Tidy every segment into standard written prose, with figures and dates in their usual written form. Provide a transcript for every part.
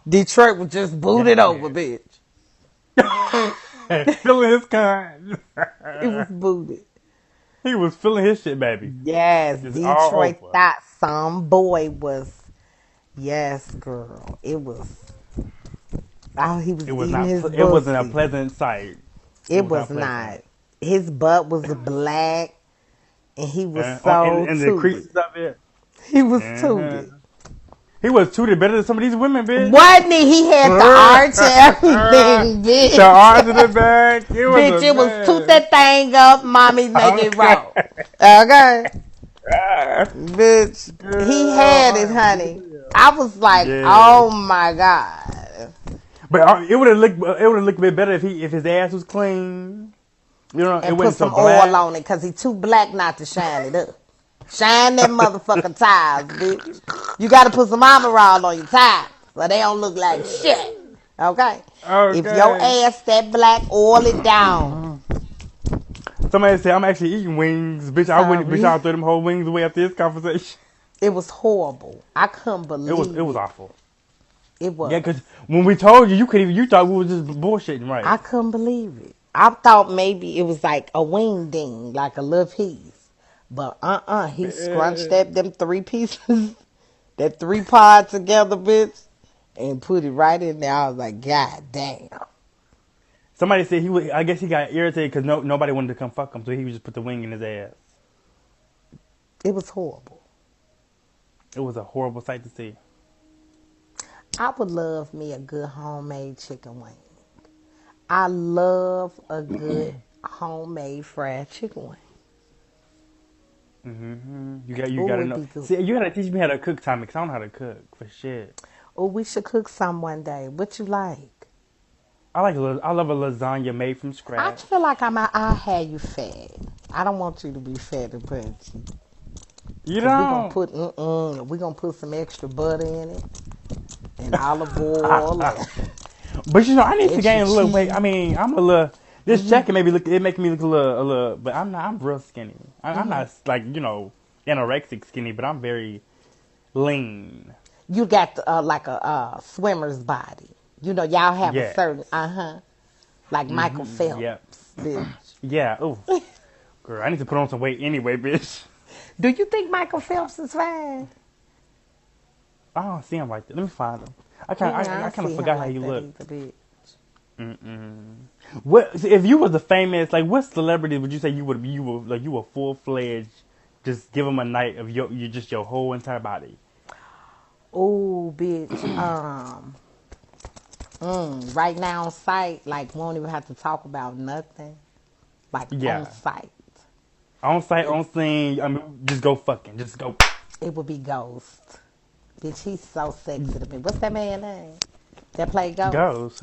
Detroit was just booted over, bitch. Feeling his kind. It was booted. He was feeling his shit, baby. Yes, Just all Detroit over. thought some boy was. Yes, girl. It was. Oh, he was It was eating not. his It wasn't a pussy. pleasant sight. It It was was not pleasant. not. His butt was black, and he was so And the tooted. creases of it. He was Uh-huh. tooted. He was treated better than some of these women, bitch. Wasn't he? He had the arch and everything, bitch. The arms in the back. It was Bitch, a it was toot mess. that thing up, mommy, make it Okay. roll. Okay? Bitch, he Girl, had I it, am honey. I was like, yes. oh my God. But it would have looked. It would have looked a bit better if his ass was clean. You know, it And put wasn't so some oil black. on it, because he too black not to shine it up. Shine that motherfucking tires, bitch. You got to put some armor all on your tires so they don't look like shit. Okay? If your Okay. ass that black, oil it down. Somebody said I'm actually eating wings, bitch. I wouldn't, bitch. Sorry. I'll throw them whole wings away after this conversation. It was horrible. I couldn't It believe was it. awful. It Yeah, was. because when we told you, you thought we was just bullshitting, right? I couldn't believe it. I thought maybe it was like a wing ding, like a little piece. But he scrunched Man. them 3 pieces, that 3 pod together, bitch, and put it right in there. I was like, God damn. Somebody said he would. I guess he got irritated because nobody wanted to come fuck him, so he would just put the wing in his ass. It was horrible. It was a horrible sight to see. I would love me a good homemade chicken wing. I love a good homemade fried chicken wing. You Oh, gotta it'd know. be good. See, you gotta teach me how to cook, Tommy, because I don't know how to cook for shit. Oh, we should cook some one day. What you like? I love a lasagna made from I scratch. feel like I'll have you fat. I don't want you to be fat and punchy. You Cause don't. we gonna put some extra butter in it, and olive oil, and But you know, I need to extra gain a little weight. cheese. I mean, I'm a little. This jacket make me look a little. But I'm not. I'm real skinny. I'm not like anorexic skinny, but I'm very lean. You got like a swimmer's body. You know, y'all have a Yeah. certain like Michael Yeah. Phelps, bitch. Yeah. Oh, girl, I need to put on some weight anyway, bitch. Do you think Michael Phelps is fine? I don't see him like that. Let me find him. I I kind of see forgot him how like he that looked. either, bitch. What if you was a famous what celebrity would you say you were full fledged? Just give them a night of your whole entire body. Oh, bitch. Right now on site, like won't even have to talk about nothing. Like on Yeah, site, on site, on scene. I mean, just go fucking, just go. it would be Ghost. Bitch, he's so sexy to me. What's that man's name? That played Ghost Goes.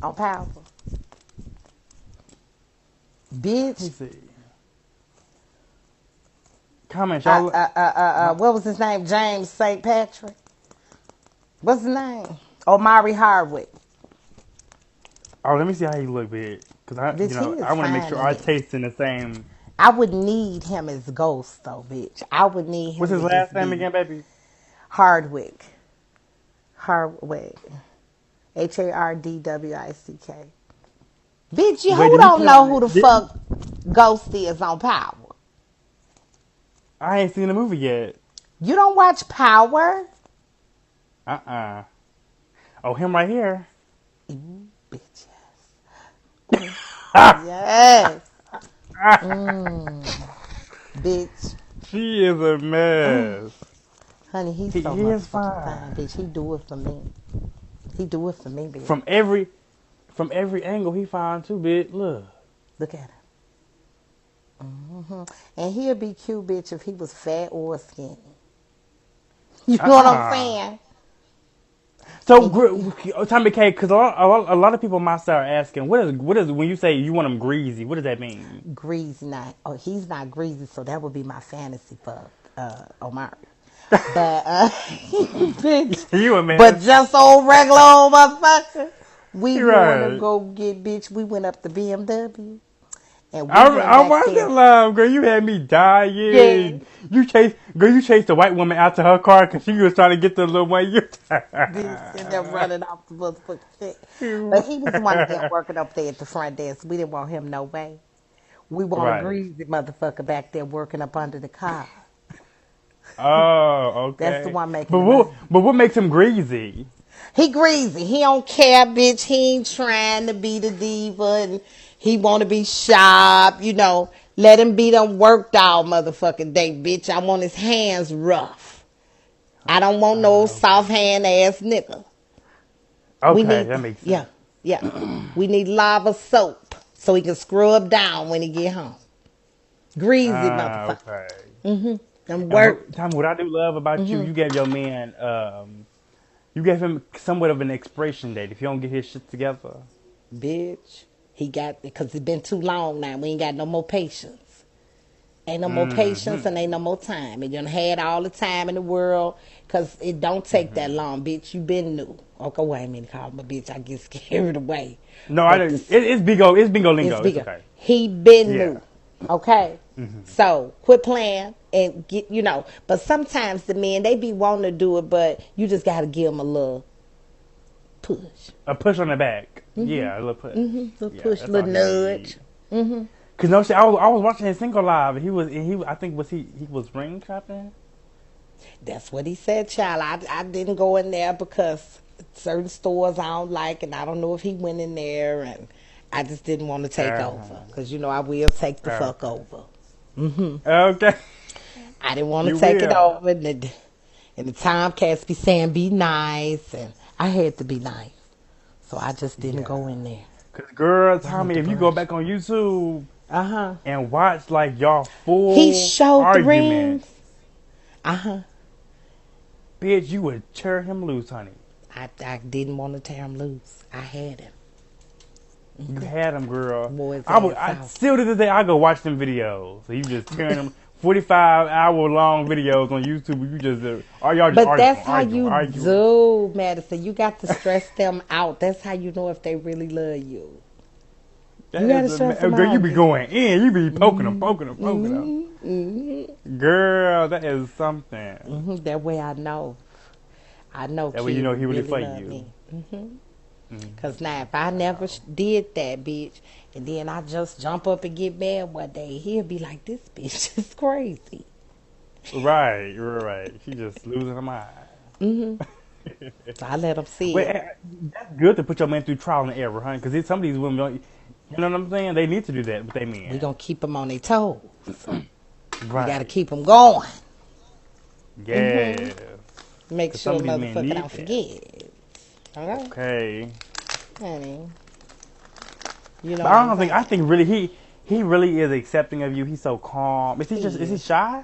on Power. Let me Bitch, see. Comment, y'all. what was his name? James St. Patrick. What's his name? Omari Hardwick. Oh, let me see how he look, bitch. Cause Bitch, he is I want to make fine sure in our it. taste in the same. I would need him as Ghost though, bitch. I would need What's him his to last just name be again, baby? Hardwick. Hardwick. Hardwick. Bitch, Wait, who did he don't play know on who the it? fuck Ghost is on Power? I ain't seen the movie yet. You don't watch Power? Oh, him right here. Ooh, bitch, yes. Yes. Bitch. She is a mess. Honey, he's He so is motherfucking fine, fine. bitch. He do it for me. He do it for me, bitch. From every angle he found too, bitch. Look. Look at him. And he'll be cute, bitch, if he was fat or skinny. You know what I'm saying? So, TomiKay, because a lot of people might start asking, what is when you say you want him greasy? What does that mean? Greasy not. Oh, he's not greasy, so that would be my fantasy for Omari. But bitch, You a man? but just old regular old motherfucker. We You're going to right. go get bitch. We went up to BMW, And we went I back watched there. that live, girl. You had me Yeah. dying. You chased the white woman out to her car because she was trying to get the little one. Bitch, and them running off the motherfucking shit. But he was the one again working up there at the front desk. We didn't want him no way. We want a Right. greasy motherfucker back there working up under the car. Oh, That's the okay. one making But the money. what makes him greasy? He greasy. He don't care, bitch. He ain't trying to be the diva and he want to be sharp, you know. Let him be them worked all motherfucking day, bitch. I want his hands rough. I don't want no soft hand ass nigga. We Okay, need, that makes sense. yeah, yeah. We need lava soap so he can scrub down when he get home. Greasy motherfucker. Okay. Them work. Tommy, what I do love about you, you gave your man, you gave him somewhat of an expiration date. If you don't get his shit together, Bitch. He got, because it's been too long now. We ain't got no more patience. Ain't no more patience and ain't no more time. And you done had all the time in the world because it don't take that long, bitch. You been new. Okay, wait a minute, call him a bitch. I get scared away. no, I But didn't. It's bingo. It's bingo lingo. it's It's bigger. okay. He been Yeah. new. Okay? So quit playing and get, you know. But sometimes the men, they be wanting to do it, but you just got to give them a little push. A push on the back. Yeah, a little push. Little Yeah, push, that's little all he nudge. need. Cause no shit, I was watching his single live. And he I think he was ring shopping. That's what he said, child. I didn't go in there because certain stores I don't like, and I don't know if he went in there, and I just didn't want to take over. Because, you know, I will take the fuck over. Okay. I didn't want to You take it will. over, and the Tomcats be saying be nice, and I had to be nice. So I just didn't go in there. Cause girl, Tommy, if you go back on YouTube Uh-huh. and watch like y'all full He showed the argument, rings. Uh-huh. bitch, you would tear him loose, honey. I didn't want to tear him loose. I had him. You had him, girl. Wore his I would. ass I out. still to this day I go watch them videos. So you just tearing them 45-hour long videos on YouTube. You just y'all just But arguing, that's how arguing, you arguing. do, Madison. You got to stress them out. That's how you know if they really love you. That You gotta is stress them girl, you out, be bitch. going in. You be poking them, poking them, poking them. Girl, that is something. That way I know. I know. That way you know he really for love you. me. Because now if I never did that, bitch, and then I just jump up and get mad one day, he'll be like, this bitch is crazy. Right. She just losing her mind. So I let him see Wait, it. that's good to put your man through trial and error, honey. Because some of these women don't. You know what I'm saying? They need to do that with their men. We gonna keep them on their toes. Right. We gotta keep them going. Yeah. Make 'Cause sure some of these men motherfucker need don't that. forget. Okay, Okay. honey. You know. But I don't think. I think really he really is accepting of you. He's so calm. Is he shy?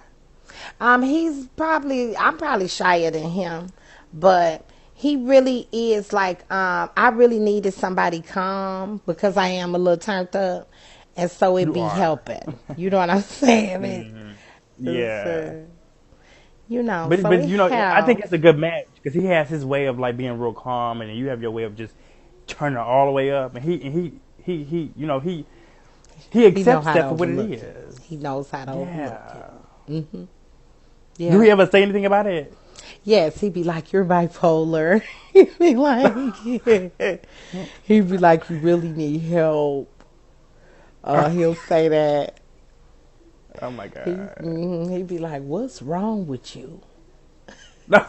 I'm probably shyer than him, but he really is like, I really needed somebody calm because I am a little turned up, and so it You be are. helping. You know what I'm saying? Yeah. You know, But so but it you know, I think helps. it's a good match because he has his way of like being real calm, and then you have your way of just turning it all the way up. And he you know he He know accepts how that to for what it overlook is. He knows how to overlook Yeah. it. Yeah. Do he ever say anything about it? Yes, he'd be like, you're bipolar. He'd be like, he'd be like, you really need help. He'll say that. Oh my god. He'd be like, what's wrong with you? No.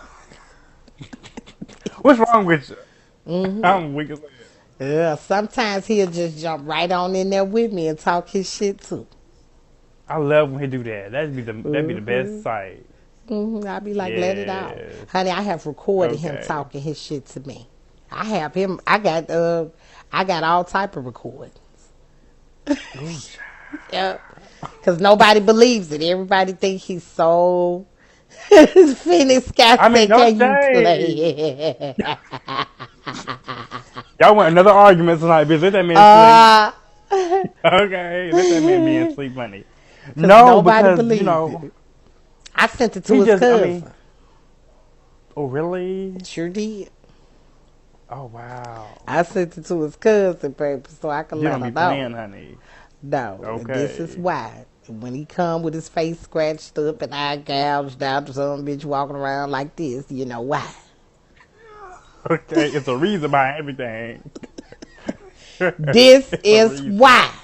What's wrong with you? I'm weak as hell. Yeah, sometimes he'll just jump right on in there with me and talk his shit too. I love when he do that. That'd be the best sight. I'll be like, let it out. Yes. Honey, I have recorded him Okay. talking his shit to me. I have him, I got all type of recordings. Yep. Because nobody believes it. Everybody think he's so Phoenix Scott I mean, said, no can you shade. play? Y'all want another argument tonight, bitch. Let that man sleep. Okay, let that man be in sleep, honey. No, nobody because believes you know it. I sent it to he his just. cousin. I mean, oh really? Sure did. Oh wow. I sent it to his cousin, baby, so I can You let don't be him know. playing, honey. No, and this is Okay. why. When he come with his face scratched up and eye gouged out, some bitch walking around like this, you know why. Okay. It's a reason behind everything. This It's a is reason. why.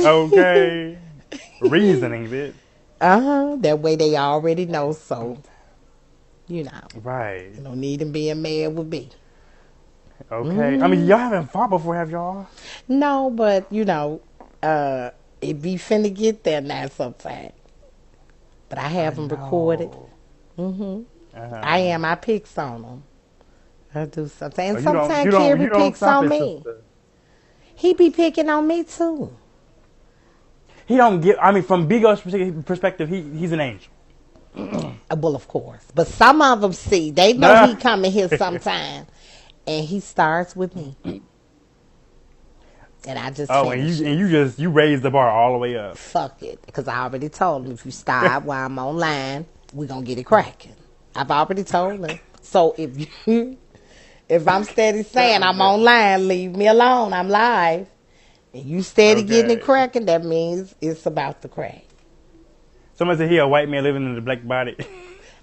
Okay. Reasoning, bitch. That way they already know, so, you know, Right. you don't need him being mad with me. Okay. I mean, y'all haven't fought before, have y'all? No, but, it be finna get there now sometime. But I I have them recorded. know. Hmm I Uh-huh. am. I picks on them. I do something. And Oh, you don't, you sometimes don't, Kerry you don't picks stop on it, me. sister. He be picking on me too. He don't get. I mean, from Bigo's perspective, he's an angel. Well, of course. But some of them see, they know he coming here sometime. And he starts with me. And I just Oh, and finish it. you raise the bar all the way up. Fuck it. Because I already told him if you stop while I'm online, we going to get it cracking. I've already told him. So if I'm steady saying I'm online, leave me alone. I'm live. And you steady getting it Okay. cracking, that means it's about to crack. Somebody said he a white man living in a black body.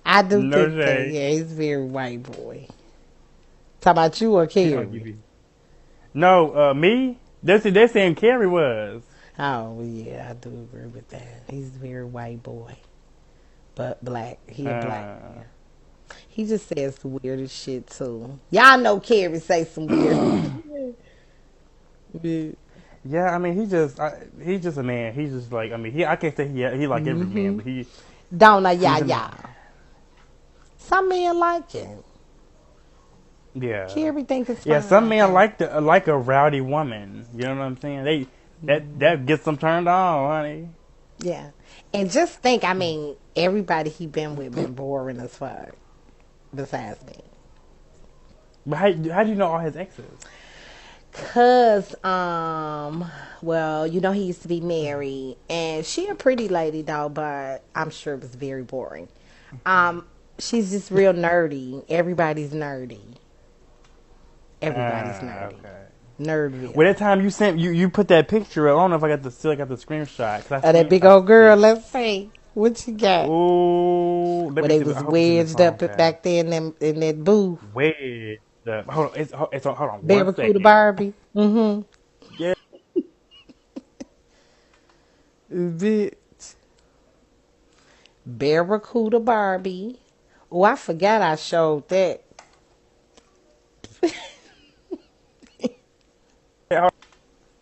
I do No think that, shade. yeah, he's very white boy. Talk about you or He don't give Kerry? you. No, me. They're saying Kerry was. Oh, yeah, I do agree with that. He's a very white boy. But black. He a black Uh, man. He just says the weirdest shit, too. Y'all know Kerry say some weird shit. yeah, I mean, he's just a man. He's just like, I mean, I can't say he like every man, but Don't know, he's y'all, a man. y'all. Some men like it. Yeah, Kerry think it's yeah. fine, Some I men think. like a rowdy woman. You know what I'm saying? That gets them turned on, honey. Yeah. And just think, I mean, everybody he been with been boring as fuck. Besides me. But how do you know all his exes? Cause, well, he used to be married, and she a pretty lady though, but I'm sure it was very boring. She's just real nerdy. Everybody's nerdy. Everybody's nerdy. Okay. Well, Nerdville. that time you sent you put that picture up. I don't know if still got the screenshot because I Oh, that big screenshot old girl. it. Let's see what you got. Oh, let Where me they see. I was hope it's in the wedged phone up cast. back there in that booth. Wait, hold on. Hold on one Barracuda second. Barbie. Mm-hmm. Yeah. Bitch. Barracuda Barbie. Oh, I forgot I showed that.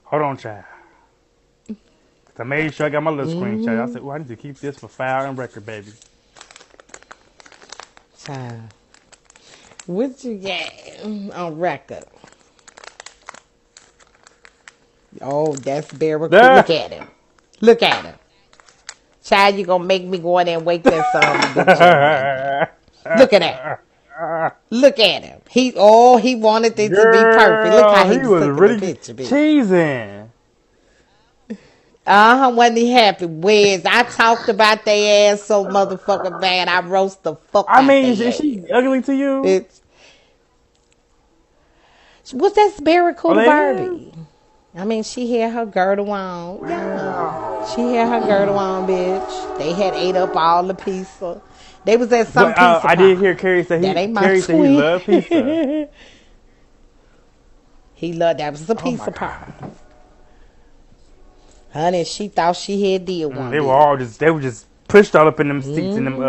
Hold on, child. I made sure I got my little screenshot. I Mm-hmm. said, "Oh, I need to keep this for file and record, baby." Child. What you got on record? Oh, that's Barracuda. Look Ah! at him. Look at him. Child, you gonna make me go in there and wake that son of a bitch up right now. Look at that. Look at him. He wanted it to be perfect. Look how Girl, he he just was took in the really picture, bitch. cheesing. Wasn't he happy? Wes, I talked about their ass so motherfucking bad. I roast the fuck I out mean, is their she ass. ugly to you? Bitch. What's that Oh, Barracuda they is? Barbie? I mean, she had her girdle on. Yeah. She Wow. had her girdle on, bitch. They had ate up all the pizza. They was at some But pizza I did party. hear Kerry say That ain't my he twin. loved pizza. He loved that. It was a Oh my pizza party. god. Honey, she thought she had did one, bitch. They were just pushed all up in them seats in them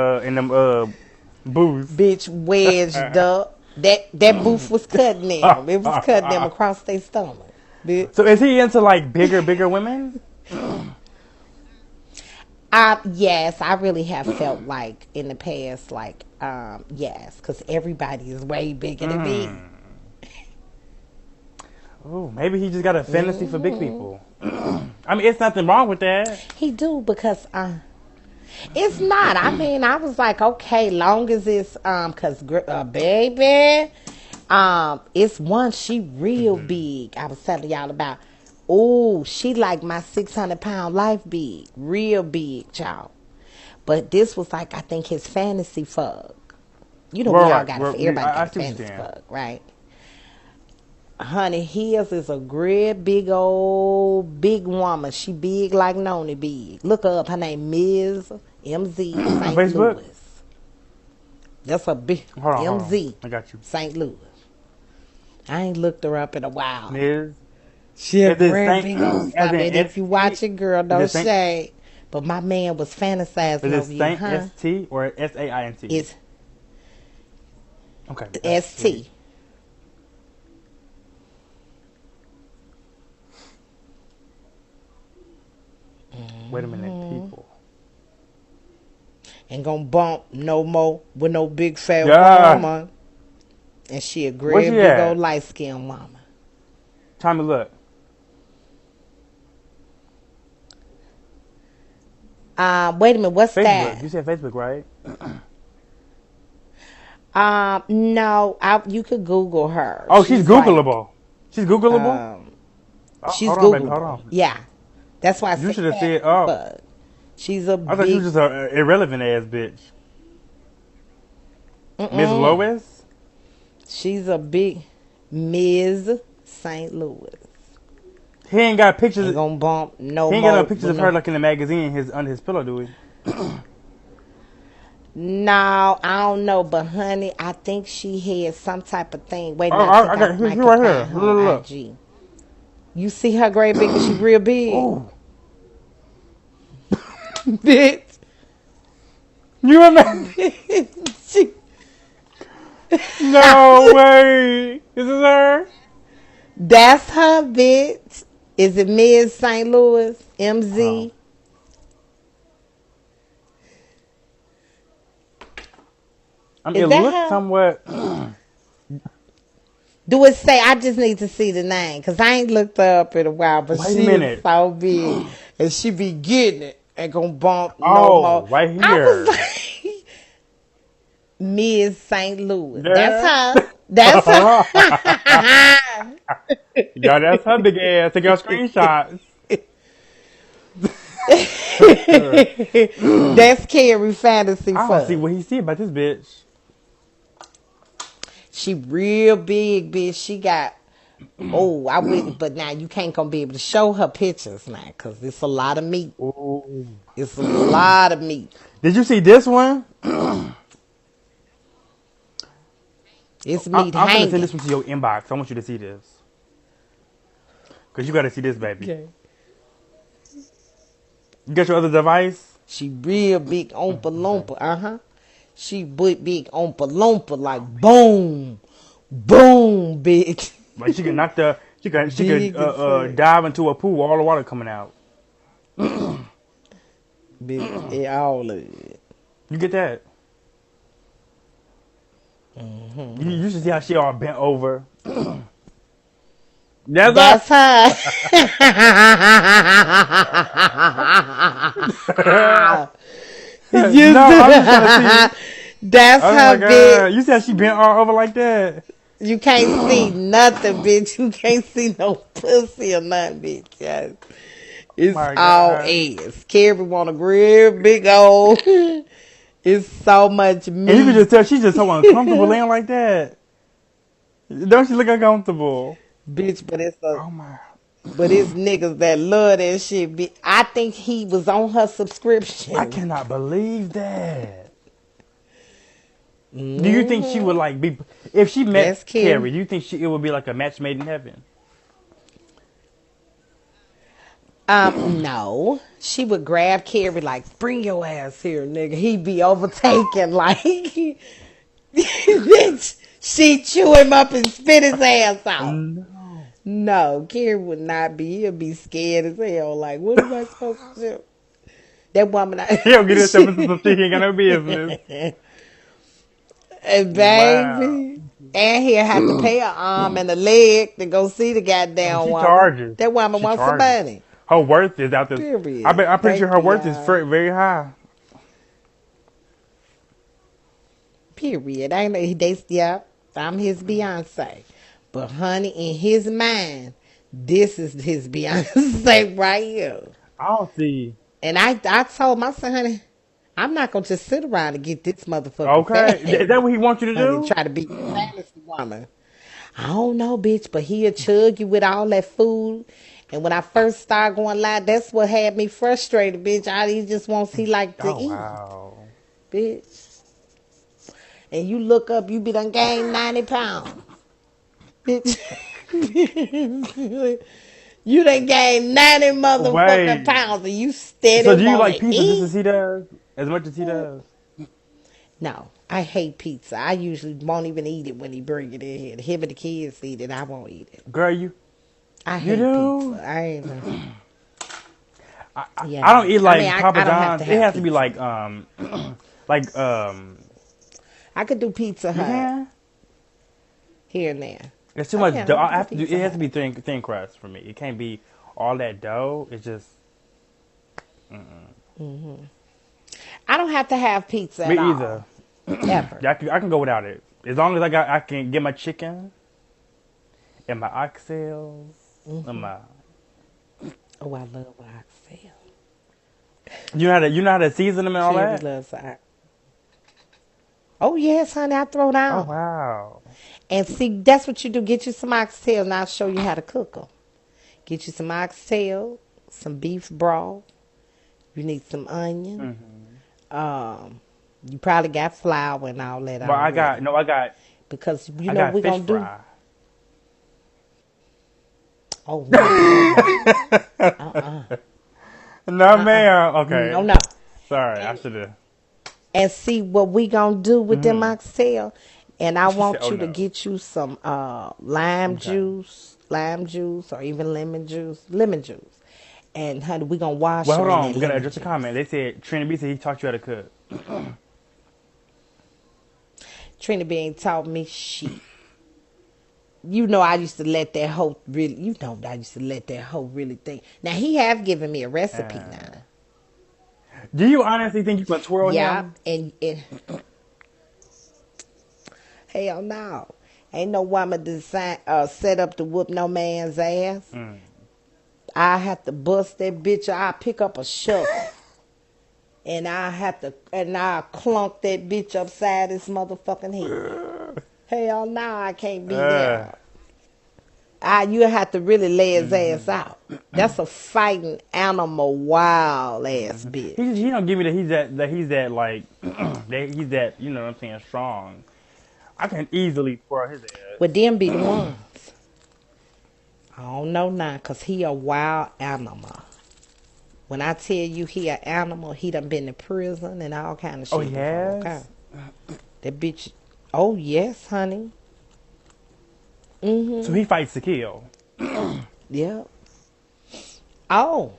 booths. Bitch wedged up. That booth was cutting them. It was cutting them across their stomach. Bitch. So is he into like bigger women? Yes, I really have felt like in the past, like, yes, because everybody is way bigger than me. Oh, maybe he just got a fantasy for big people. I mean, it's nothing wrong with that. He do because it's not. I mean, I was like, okay, long as it's cause baby, it's one she real big. I was telling y'all about. Oh, she like my 600-pound life big, real big, y'all. But this was like I think his fantasy fuck. We all got it. Everybody I got a see what you're fantasy saying. fuck, right? Honey, his is a great big old big woman. She big like Noni big. Look her up. Her name Ms. MZ On St. Facebook? Louis. That's a big Hold on. MZ I got you. St. Louis. I ain't looked her up in a while. Ms. She a Is it great Saint big old as spot. in And if you watch it, girl, no Is it Saint? shade. But my man was fantasizing Is over it you, Saint huh? ST or SAINT? It's Okay. ST. Wait a minute, people. Ain't gonna bump no more with no big fat Yeah. woman. And she a Where great she big at? old light skinned woman. Tommy, look. Wait a minute, what's Facebook. You said Facebook, right? that? No, you could Google her. Oh, she's Googleable. She's Googleable? She's hold on, baby. Googleable. Hold on. Yeah, that's why I You said should have said, but she's a I thought you big. was just an irrelevant ass bitch. Miss Lois? She's a big Ms. St. Louis. He ain't got pictures. Ain't gonna bump no He ain't more. got no pictures with of her like in the magazine under his pillow, do we? No, I don't know, but honey, I think she had some type of thing. Wait a Oh, minute, I got might here right can here. find her on Look. IG. You see her great big? Is she real big? Ooh. Bitch. You remember? She- No way. This is her? That's her, bitch. Is it Ms. St. Louis? MZ? I mean, Is it that looks her? somewhat. Do it say? I just need to see the name because I ain't looked her up in a while. But Wait a she minute. is so big, and she be getting it and gonna bump no Oh, more. right I here. was like, Ms. St. Louis. Yeah. That's her. That's her. Y'all, that's her big ass. Take your screenshots. That's Kerry Fantasy I Fun. don't see what he see about this bitch. She real big, bitch. She got. Oh, I wouldn't. But now you can't gonna be able to show her pictures now because it's a lot of meat. Ooh. It's a lot of meat. Did you see this one? It's I'm meat gonna hanging. send this one to your inbox. I want you to see this. Because you got to see this, baby. Okay. You got your other device? She real big ompa lumpa. She big ompa lumpa like boom, boom, bitch. Like she can knock the she could Big as fuck. dive into a pool, all the water coming out. Bitch, all of it. You get that? You should see how she all bent over. That's her. You No, I'm just trying to see. That's Oh her, my bitch. god! You see how she bent all over like that? You can't see nothing, bitch. You can't see no pussy or nothing, bitch. Yes. It's My all God. ass. Kerry want a real big old. It's so much meat. And you can just tell she's just so uncomfortable laying like that. Don't she look uncomfortable? Bitch, but it's Oh my! but it's niggas that love that shit. I think he was on her subscription. I cannot believe that. Do you think she would like be if she met That's Kerry. Kerry? Do you think it would be like a match made in heaven? No. She would grab Kerry like, bring your ass here, nigga. He'd be overtaken like, bitch. She chew him up and spit his ass out. No. No, Kerry would not be. He'll be scared as hell. Like, what am I supposed to do? That woman, He'll get himself into some shit he ain't got no business. and baby, and he'll have to pay an arm and a leg to go see the goddamn She woman. charges. That woman She wants some charges. money. Her worth is out there. Period. I'm pretty sure her Thank worth you, is y'all. very high. Period. I know I'm his Beyonce. But honey, in his mind, this is his Beyonce right here. I don't see. And I told my son, honey, I'm not gonna just sit around and get this motherfucker. Okay, is that what he wants you to do? Try to be a fantasy woman. I don't know, bitch, but he'll chug you with all that food. And when I first started going live, that's what had me frustrated, bitch. He just wants, he like to Oh eat, wow. bitch. And you look up, you be done gained 90 pounds, bitch. You done gained 90 motherfucking Wait. pounds and you steady So do you want like to pizza just as eat? he does? As much as he does? No, I hate pizza. I usually won't even eat it when he bring it in here. Him and the kids eat it. I won't eat it. Girl, I you hate pizza. do? I ain't. I don't Yeah. eat I mean, like Papa I don't have to John's. It have has to be pizza. like like I could do Pizza you Hut can? here and there. It's too I much can. dough. I I can do have to do. Pizza It has to be Hut. thin crust for me. It can't be all that dough. It's just I don't have to have pizza at me all. either. Ever. Yeah, I can go without it as long as I can get my chicken and my oxtails and my. Oh, I love oxtail. You know how to season them and all Sherry that. loves oxtail. Oh, yes, honey. I throw Oh down. wow. And see, that's what you do. Get you some oxtail and I'll show you how to cook them. Get you some oxtail, some beef broth. You need some onion. You probably got flour and all that But already. Because you I know what got we're fish going to do? fry. Oh, no, no, no. No, ma'am. Okay. No, no. Sorry, I should have. And see what we going to do with them oxtail. And I She said, want "Oh you to no." get you some lime Okay. juice, or even lemon juice. And honey, we're going to wash Well, them hold in on. that We're gonna lemon address a juice. comment. They said Trina B said he taught you how to cook. Trina B ain't taught me shit. You know I used to let that hoe really, think. Now, he have given me a recipe now. Do you honestly think you can twirl Yeah, him? and hell no. Ain't no woman set up to whoop no man's ass. I have to bust that bitch. I pick up a shovel. And I clunk that bitch upside his motherfucking head. Hell no, I can't be Uh, there. You have to really lay his ass out. That's a fighting animal, wild ass bitch. he don't give me he's that like he's that you know what I'm saying strong. I can easily twirl his ass. But them be the ones. I don't know now, cause he a wild animal. When I tell you he an animal, he done been to prison and all kind of shit Oh he before, okay? has? That bitch, oh yes, honey. So he fights to kill. Yep. Oh,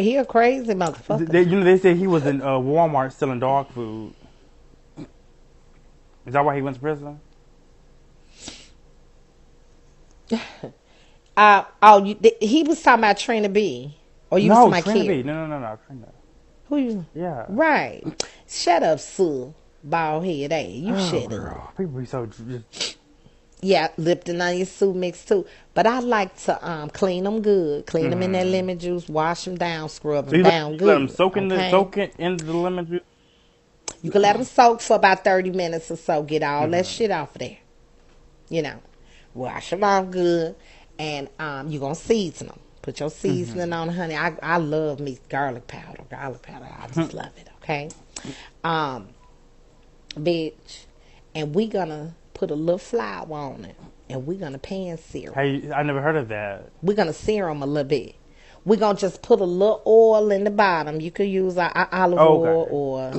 he a crazy motherfucker. You know they said he was in Walmart selling dog food. Is that why he went to prison? He was talking about Trina B. Or you was No, talking about Trina B. Kerry. No, Trina. Who you? Yeah. Right. Shut up, Sue. Bald head, hey. You Oh, shut up. girl. People be so just. Yeah, Lipton onion soup mix too. But I like to clean them good. Clean them in that lemon juice. Wash them down. Scrub So them down you good. let them soak Okay? it into the lemon juice. You can let them soak for about 30 minutes or so. Get all that shit off of there. You know. Wash them off good. And you're going to season them. Put your seasoning on, honey. I love me garlic powder. I just love it, okay? Bitch. And we going to put a little flour on it. And we're going to pan sear 'em. Hey, I never heard of that. We're going to sear them a little bit. We're going to just put a little oil in the bottom. You could use olive oil or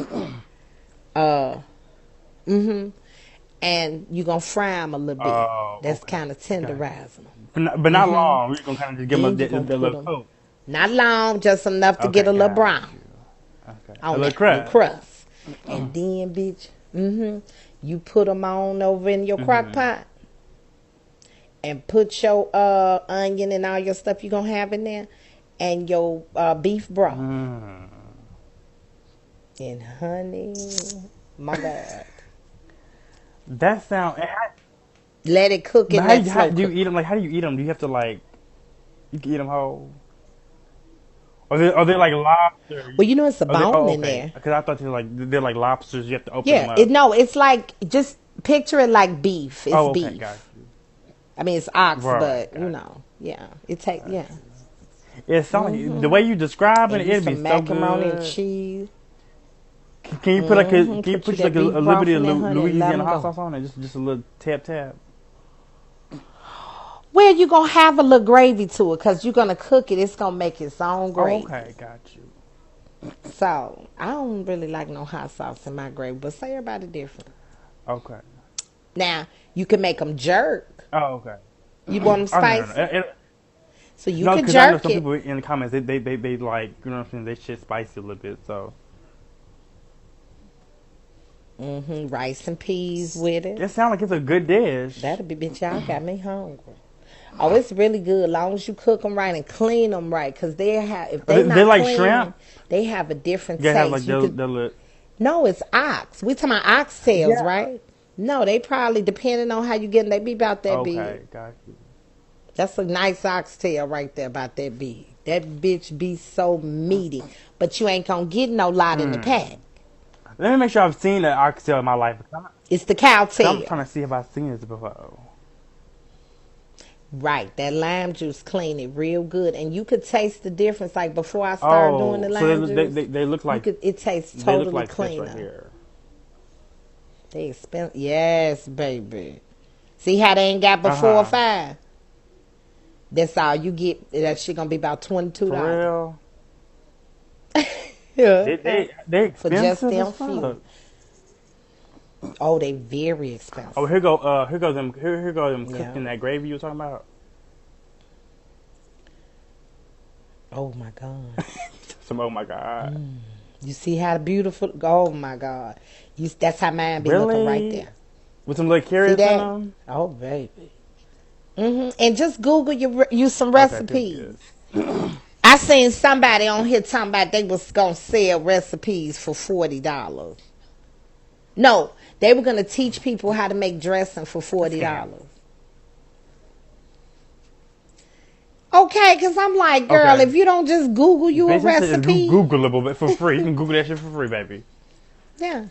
and you're going to fry them a little bit. Oh, That's okay. kind of tenderizing them. But not long. We're just gonna kind of just give Then them you a gonna put little them, coat. not long, just enough to get a little got brown you. Okay. A on little that little crust. crust. And then, bitch, you put them on over in your crock pot and put your onion and all your stuff you're going to have in there and your beef broth. And honey, my God. That sound. Let it cook in that How slow do you cook. eat them? Like, how do you eat them? Do you have to like? You can eat them whole. Are they like lobster? Well, you know it's a Are they, bone oh, in okay. there. Because I thought they're like lobsters. You have to open them Yeah, up. it's like just Picture it like beef. It's Oh, okay, got beef. you. I mean, it's ox, Right, but got yeah. It take you. Got yeah. you. It sounds like the way you describing And it, you it'd be some so macaroni and good. cheese. Can you put like can you Put you put that like beef a little broth bit in of there, honey, and let Louisiana them hot go. sauce on it? Just a little tap tap. Well, you gonna have a little gravy to it because you're gonna cook it. It's gonna make its own Oh, gravy. okay, got you. So I don't really like no hot sauce in my gravy, but say everybody different. Okay. Now you can make them jerk. Oh, okay. You want them Oh no no no. spicy, so you No, could because I know jerk some it. people in the comments they like you know what I'm saying they shit spicy a little bit. So Rice and peas with it. it sounds like it's a good dish. That'll be bitch. Y'all got me hungry. Oh, it's really good. As long as you cook them right and clean them right, cause they have if they They not like clean, shrimp. they have a different You gotta have like taste. You could the little. no, it's ox. We talking about oxtails, Yeah. right? No, they probably depending on how you get them, they be about that big. Okay, got you. That's a nice oxtail right there, about that big. That bitch be so meaty, but you ain't gonna get no lot in the pack. Let me make sure I've seen an oxtail in my life. It's the cow I'm trying tail. to see if I've seen this before. Right, that lime juice clean it real good, and you could taste the difference. Like before I started doing the Oh, so lime juice, they look you like could. It tastes they look totally like this right cleaner. here. They expensive, yes, baby. See how they ain't got but Uh 4 or 5. That's all you get. That shit gonna be about For $22. real? Yeah, They for just expensive them as fuck. few. Oh, they very expensive. Oh, here go them Yeah. cooking that gravy you were talking about. Oh my god. Some oh my god. You see how beautiful? Oh my god. That's how mine be looking right Really? there. With some little See carrots in that? them. Oh baby. And just Google you some Okay, recipes. good. I seen somebody on here talking about they was gonna sell recipes for $40. No, they were gonna teach people how to make dressing for $40. Okay, because I'm like, girl, Okay. if you don't just Google you a Bitch, that shit is recipe, Googleable but for free. You can Google that shit for free, baby. yeah.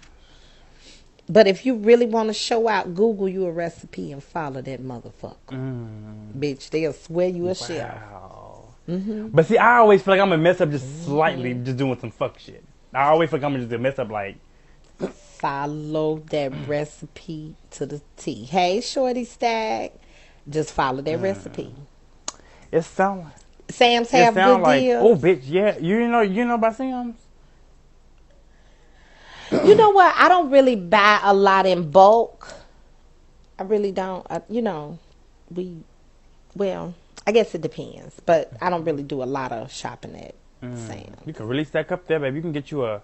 But if you really want to show out, Google you a recipe and follow that motherfucker. Bitch, they'll swear you a chef. Wow. But see, I always feel like I'm gonna mess up just slightly, just doing some fuck shit. I always feel like I'm gonna just mess up like. Follow that recipe to the T. Hey, Shorty Stack, just follow that recipe. It sound like. Sam's It have good sound like. deals. Oh, bitch, yeah. You know about Sam's? You know what? I don't really buy a lot in bulk. I really don't. Well, I guess it depends, but I don't really do a lot of shopping at Sam's. You can really stack up there, baby. You can get you a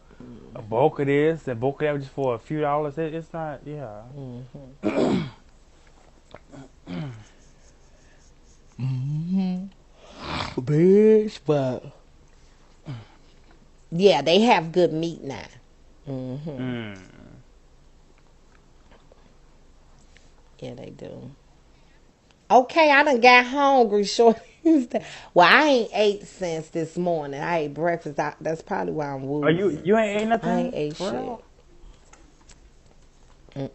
bulk of this and bulk of that just for a few dollars. It's not, yeah. Bitch, but yeah, they have good meat now. Yeah, they do. Okay, I done got hungry, short. Well, I ain't ate since this morning. I ate breakfast. That's probably why I'm Are woozy. you ain't ate nothing? I ain't ate For shit. real? Well,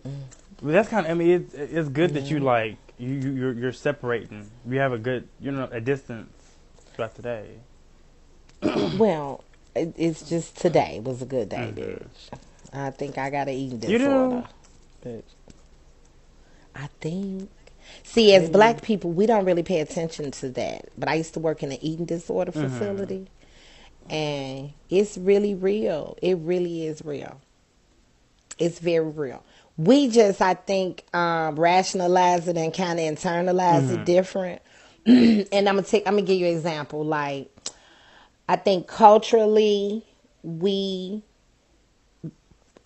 that's kind of. I mean, it's good that you like you're separating. You have a good a distance throughout the day. Well, it's just today was a good day, bitch. I think I got an eating You disorder. do? Bitch. I think. See, as black people, we don't really pay attention to that. But I used to work in an eating disorder facility, and it's really real. It really is real. It's very real. We just, I think, rationalize it and kind of internalize it different. And I'm gonna give you an example. Like, I think culturally, we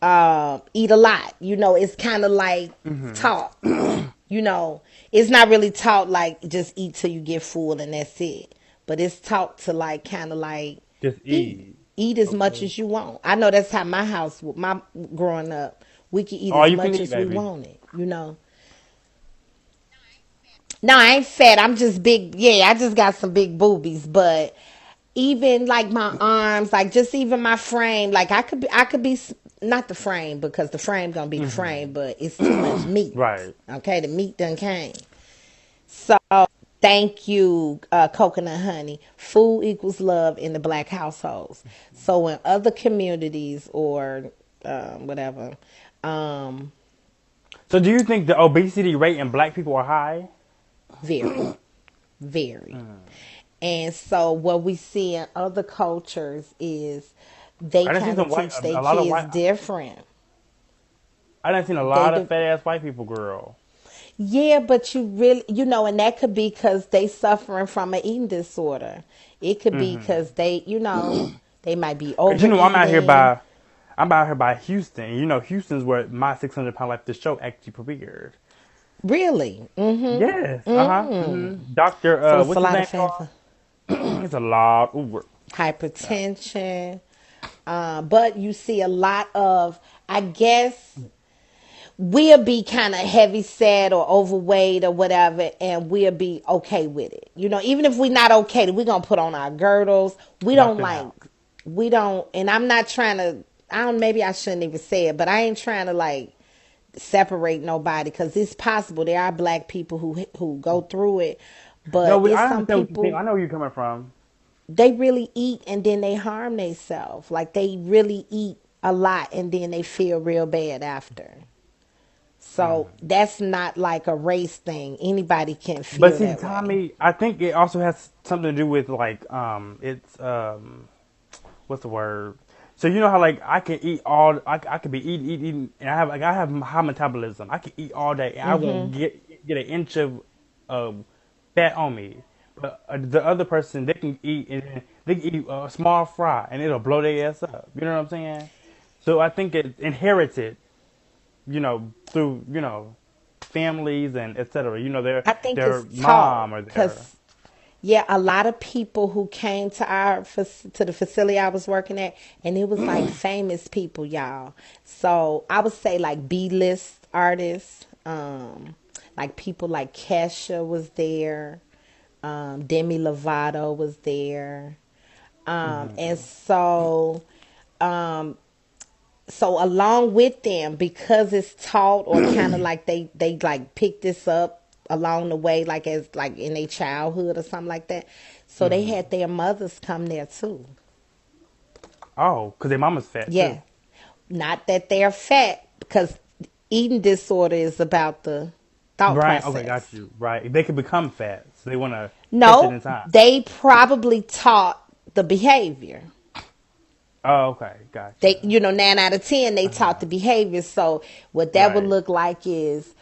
eat a lot. It's kind of like taught. It's not really taught like just eat till you get full and that's it. But it's taught to like kind of like Just eat. Eat as much as you want. I know that's how my house, my growing up, we could eat All as you can much eat, as baby. we wanted. No, I ain't fat. I'm just big. Yeah, I just got some big boobies, but even like my arms, like just even my frame, like I could be not the frame, because the frame gonna be the frame, but it's too much meat. Right. Okay, the meat done came. So thank you, coconut honey. Food equals love in the black households. So in other communities or whatever, um, So do you think the obesity rate in black people are high? very, very. And so what we see in other cultures is they I done seen kind of some white, teach their a lot of kids white. different. I done seen a They lot of do. fat ass white people, girl. Yeah, but you really, and that could be because they suffering from an eating disorder. It could be because they, they might be Cause you know overeating. I'm out here by Houston. You know, Houston's where my 600 pound life the show actually premiered. Really? Mm-hmm. Yes. Uh huh. Doctor, So it's a what's his lot name of called? fat, It's a lot. Ooh, yeah. hypertension. But you see a lot of, I guess, we'll be kind of heavy set or overweight or whatever, and we'll be okay with it. Even if we're not okay, we're gonna put on our girdles. We don't Doctor like, House. we don't, and I'm not trying to. I don't. Maybe I shouldn't even say it, but I ain't trying to like separate nobody because it's possible there are black people who go through it, No, but it's I some understand what you think. people I know where you're coming from. they really eat and then they harm themselves. Like they really eat a lot and then they feel real bad after. So that's not like a race thing. Anybody can But feel see, that way. Tommy, I think it also has something to do with like it's what's the word? So you know how like I can eat all I could be eating and I have high metabolism. I can eat all day and I won't get an inch of fat on me. But the other person they can eat and they can eat a small fry and it'll blow their ass up. You know what I'm saying? So I think it's inherited, through families and etc. I think their it's taught mom or their because yeah, a lot of people who came to to the facility I was working at, and it was like famous people, y'all. So I would say like B-list artists, like people like Kesha was there, Demi Lovato was there, and um, so along with them, because it's taught or kind of like they like pick this up along the way, like as like in their childhood or something like that. So they had their mothers come there too. oh, because their mama's fat too. Yeah, not that they're fat, because eating disorder is about the thought Right. Okay, got process. you. Right. They could become fat, so they want to catch it No, in time. they probably taught the behavior. Oh, okay, got you. They, 9 out of 10, they taught the behavior. So what that would Right. look like is,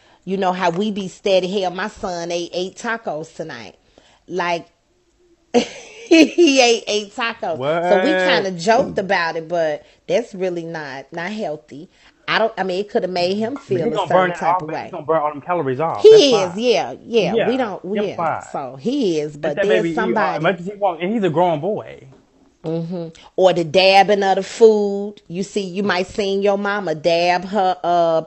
how we be steady. Hell, my son ate 8 tacos tonight. Like he ate 8 tacos. So we kind What? of joked about it, but that's really not healthy. I don't. I mean, it could have made him But he's feel a gonna burn certain it type off. of He's way. gonna burn all them calories off. He That's is, fine. yeah, yeah. We Yeah, don't, him yeah. fine. So he is, Let but that there's baby eat as somebody. much as he wants, and he's a grown boy. Or the dabbing of the food. You see, you might seen your mama dab her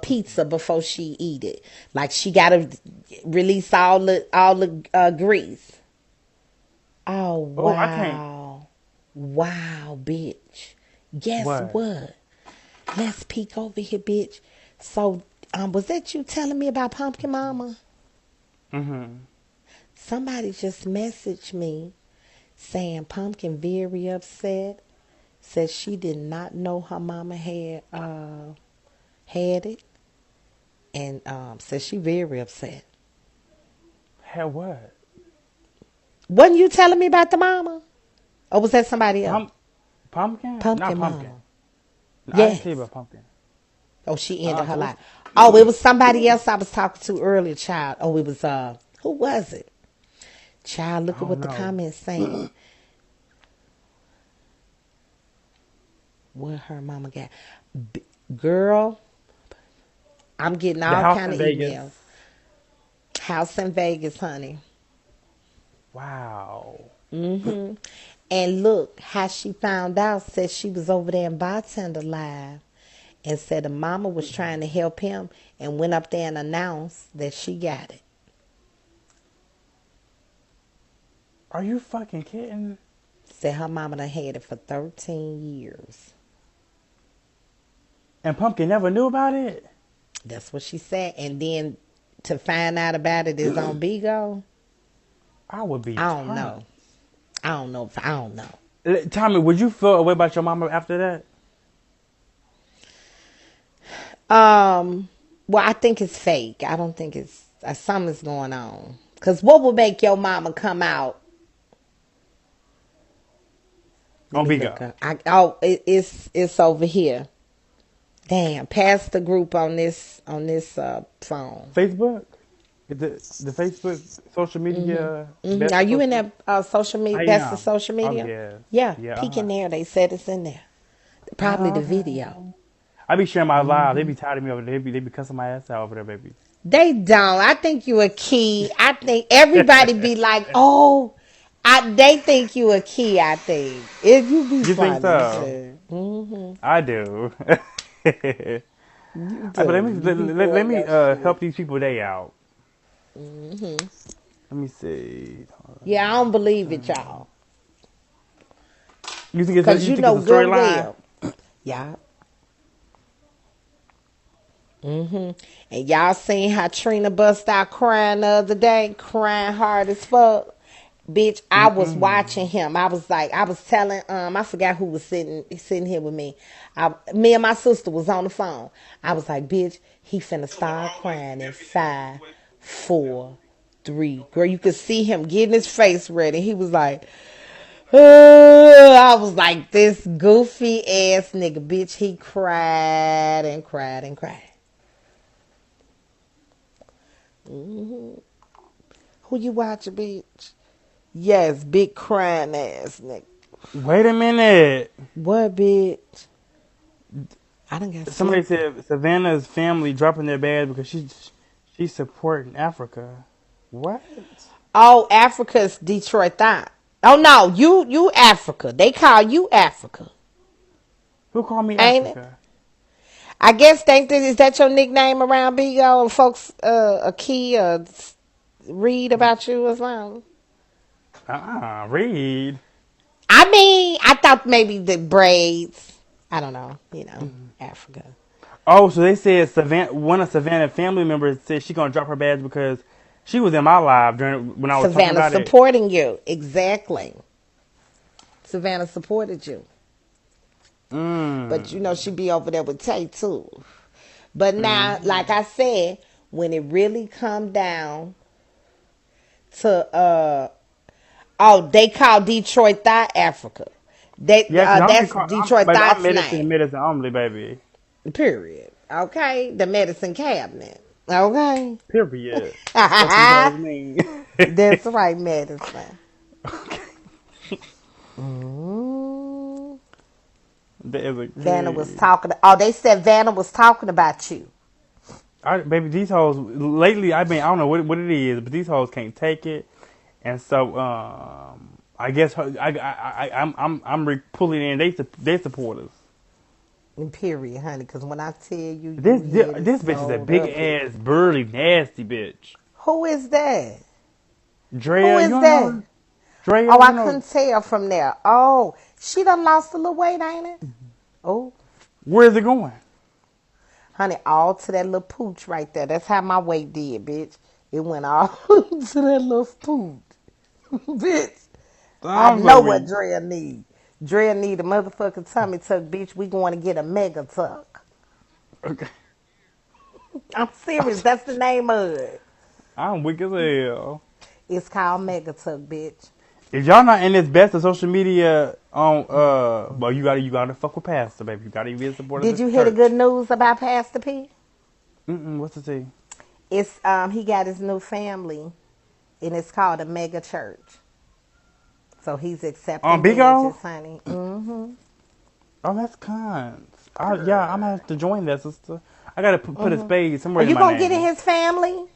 pizza before she eat it. Like she gotta release all the grease. Oh Oh, I can't. wow. Wow, bitch. Guess What? what? Let's peek over here, bitch. So was that you telling me about Pumpkin Mama? Mm-hmm. Somebody just messaged me saying Pumpkin very upset. Said she did not know her mama had it, and said she very upset. Had what? Wasn't you telling me about the mama, or was that somebody else? Pump, pumpkin? Not Pumpkin pumpkin. Mama. No, I didn't tell you Yes. about pumpkin. Oh, she ended her So life. what's? Oh, it was somebody else I was talking to earlier, child. Oh, it was who was it? Child, I look at don't what the know. comments saying. What her mama got? B- Girl, I'm getting The all house kind in of Vegas. emails. House in Vegas, honey. Wow. And look how she found out. Said she was over there in Bartender Live, and said the mama was trying to help him and went up there and announced that she got it. Are you fucking kidding? Said her mama done had it for 13 years. And Pumpkin never knew about it? That's what she said. And then to find out about it is on Bigo. I would be I don't turned. know. I don't know. I don't know. Tommy, would you feel a way about your mama after that? Well, I think it's fake. I don't think it's something's going on. Cause what would make your mama come out? Let On me Bigo. look up. It's over here. Damn, pass the group on this phone. Facebook? The Facebook social media. Are you in that social media? I That's the am. social Oh, media. yeah. Yeah, Yeah. peek in there. They said it's in there. Probably the Okay. video. I be sharing my live. They be tired of me over there. They be cussing my ass out over there, baby. They don't. I think you a key. I think everybody be like, oh, they think you a key. I think if you be You think funny, so? mm-hmm. I do. You But let do. me You be let doing me your shit. help these people day out. Hmm. Let me see. Yeah, I don't believe it, y'all. You think it's Cause you you think it's know a good storyline? well. Yeah. Hmm. And y'all seen how Trina bust out crying the other day, crying hard as fuck. Bitch, I was watching him. I was telling, I forgot who was sitting here with me. Me and my sister was on the phone. I was like, bitch, he finna start crying in 5, 4, 3. Girl, you could see him getting his face ready. He was like, I was like, this goofy ass nigga, bitch. He cried and cried and cried. Who you watching, bitch? Yes, big crying ass nigga. Wait a minute. What, bitch? I done got Somebody sleepy. said Savannah's family dropping their bags because she's supporting Africa. What? Oh, Africa's Detroit thought. Oh no, you Africa. They call you Africa, Who called me ain't it? Africa? I guess is that your nickname around Bigo? And folks, a key read about you or something. Read. I mean, I thought maybe the braids. I don't know. Africa. Oh, so they said one of Savannah's family members said she gonna drop her badge because she was in my live during when I was talking Savannah about it. supporting you. Exactly. Savannah supported you. But she be over there with Tay too. But now, like I said, when it really come down to they call Detroit Thought Africa. Yeah, cause That's Detroit baby, I'm Thought's medicine, name. medicine only, baby. Period. Okay? The medicine cabinet. Okay? Period. Fuck these hoes mean. That's right, medicine. Okay. Mm. That is a Vanna was kid. talking. They said Vanna was talking about you. Baby, these hoes lately. I don't know what it is, but these hoes can't take it, and so I guess I'm pulling in they supporters. Period, honey. Because when I tell you, This you hear this bitch is a sold big up. ass, burly, nasty bitch. Who is that? Who Drea, you is don't that? know Drea? Oh, I You know couldn't tell from there. Oh, she done lost a little weight, ain't it? Oh, where is it going? honey, all to that little pooch right there. That's how my weight did, bitch. It went all to that little pooch. Bitch, I I'm know like, what Drea need. Drea need a motherfucking tummy tuck, bitch. We going to get a mega tuck. okay, I'm serious. That's the name of it. I'm weak as hell. It's called mega tuck, bitch. If y'all not in this best of social media on well you gotta fuck with Pastor, baby. You gotta be a supporter of Did this you hear the good church. news about Pastor P? What's the tea? It's he got his new family, and it's called a mega church. So he's On accepting Bigo? badges, honey. Mm-hmm. Oh, that's cons. Yeah, I'm gonna have to join that, sister. I gotta put a spade Are somewhere in you my gonna get in name. his family?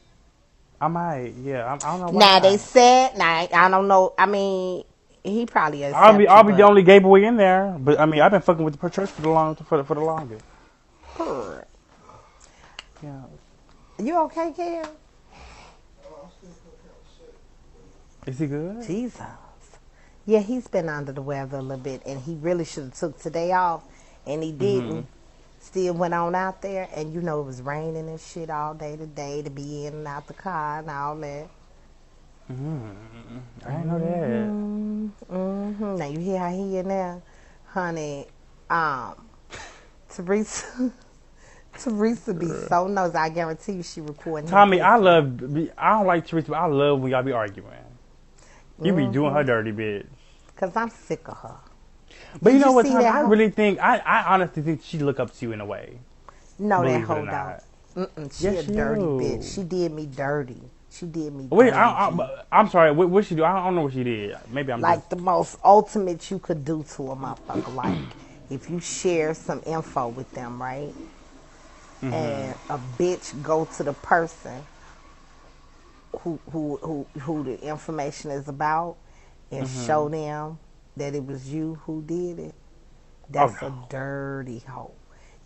I might, yeah. I don't know Now they why. said, now I don't know. I mean, he probably I'll be accept you, I'll be the but only gay boy in there. But I mean, I've been fucking with the church for the longest. purr. Yeah. You okay, Kerry? Is he good? Jesus. Yeah, he's been under the weather a little bit, and he really should have took today off, and he didn't. Still went on out there, and you know it was raining and shit all day today to be in and out the car and all that. I didn't know that. Now you hear how he in there, honey. Teresa, Teresa be so nosy. I guarantee you, she recording. Tommy, I don't like Teresa, but I love when y'all be arguing. You be doing her dirty, bitch. Cause I'm sick of her. But you know what, Tommy? I honestly think she look up to you in a way. No, that hoe don't. She a dirty bitch. She did me dirty. She did me dirty. Wait, I'm sorry. What she do? I don't know what she did. Maybe I'm like the most ultimate you could do to a motherfucker. Like if you share some info with them, right? And a bitch go to the person who the information is about and show them that it was you who did it. That's a dirty hoe.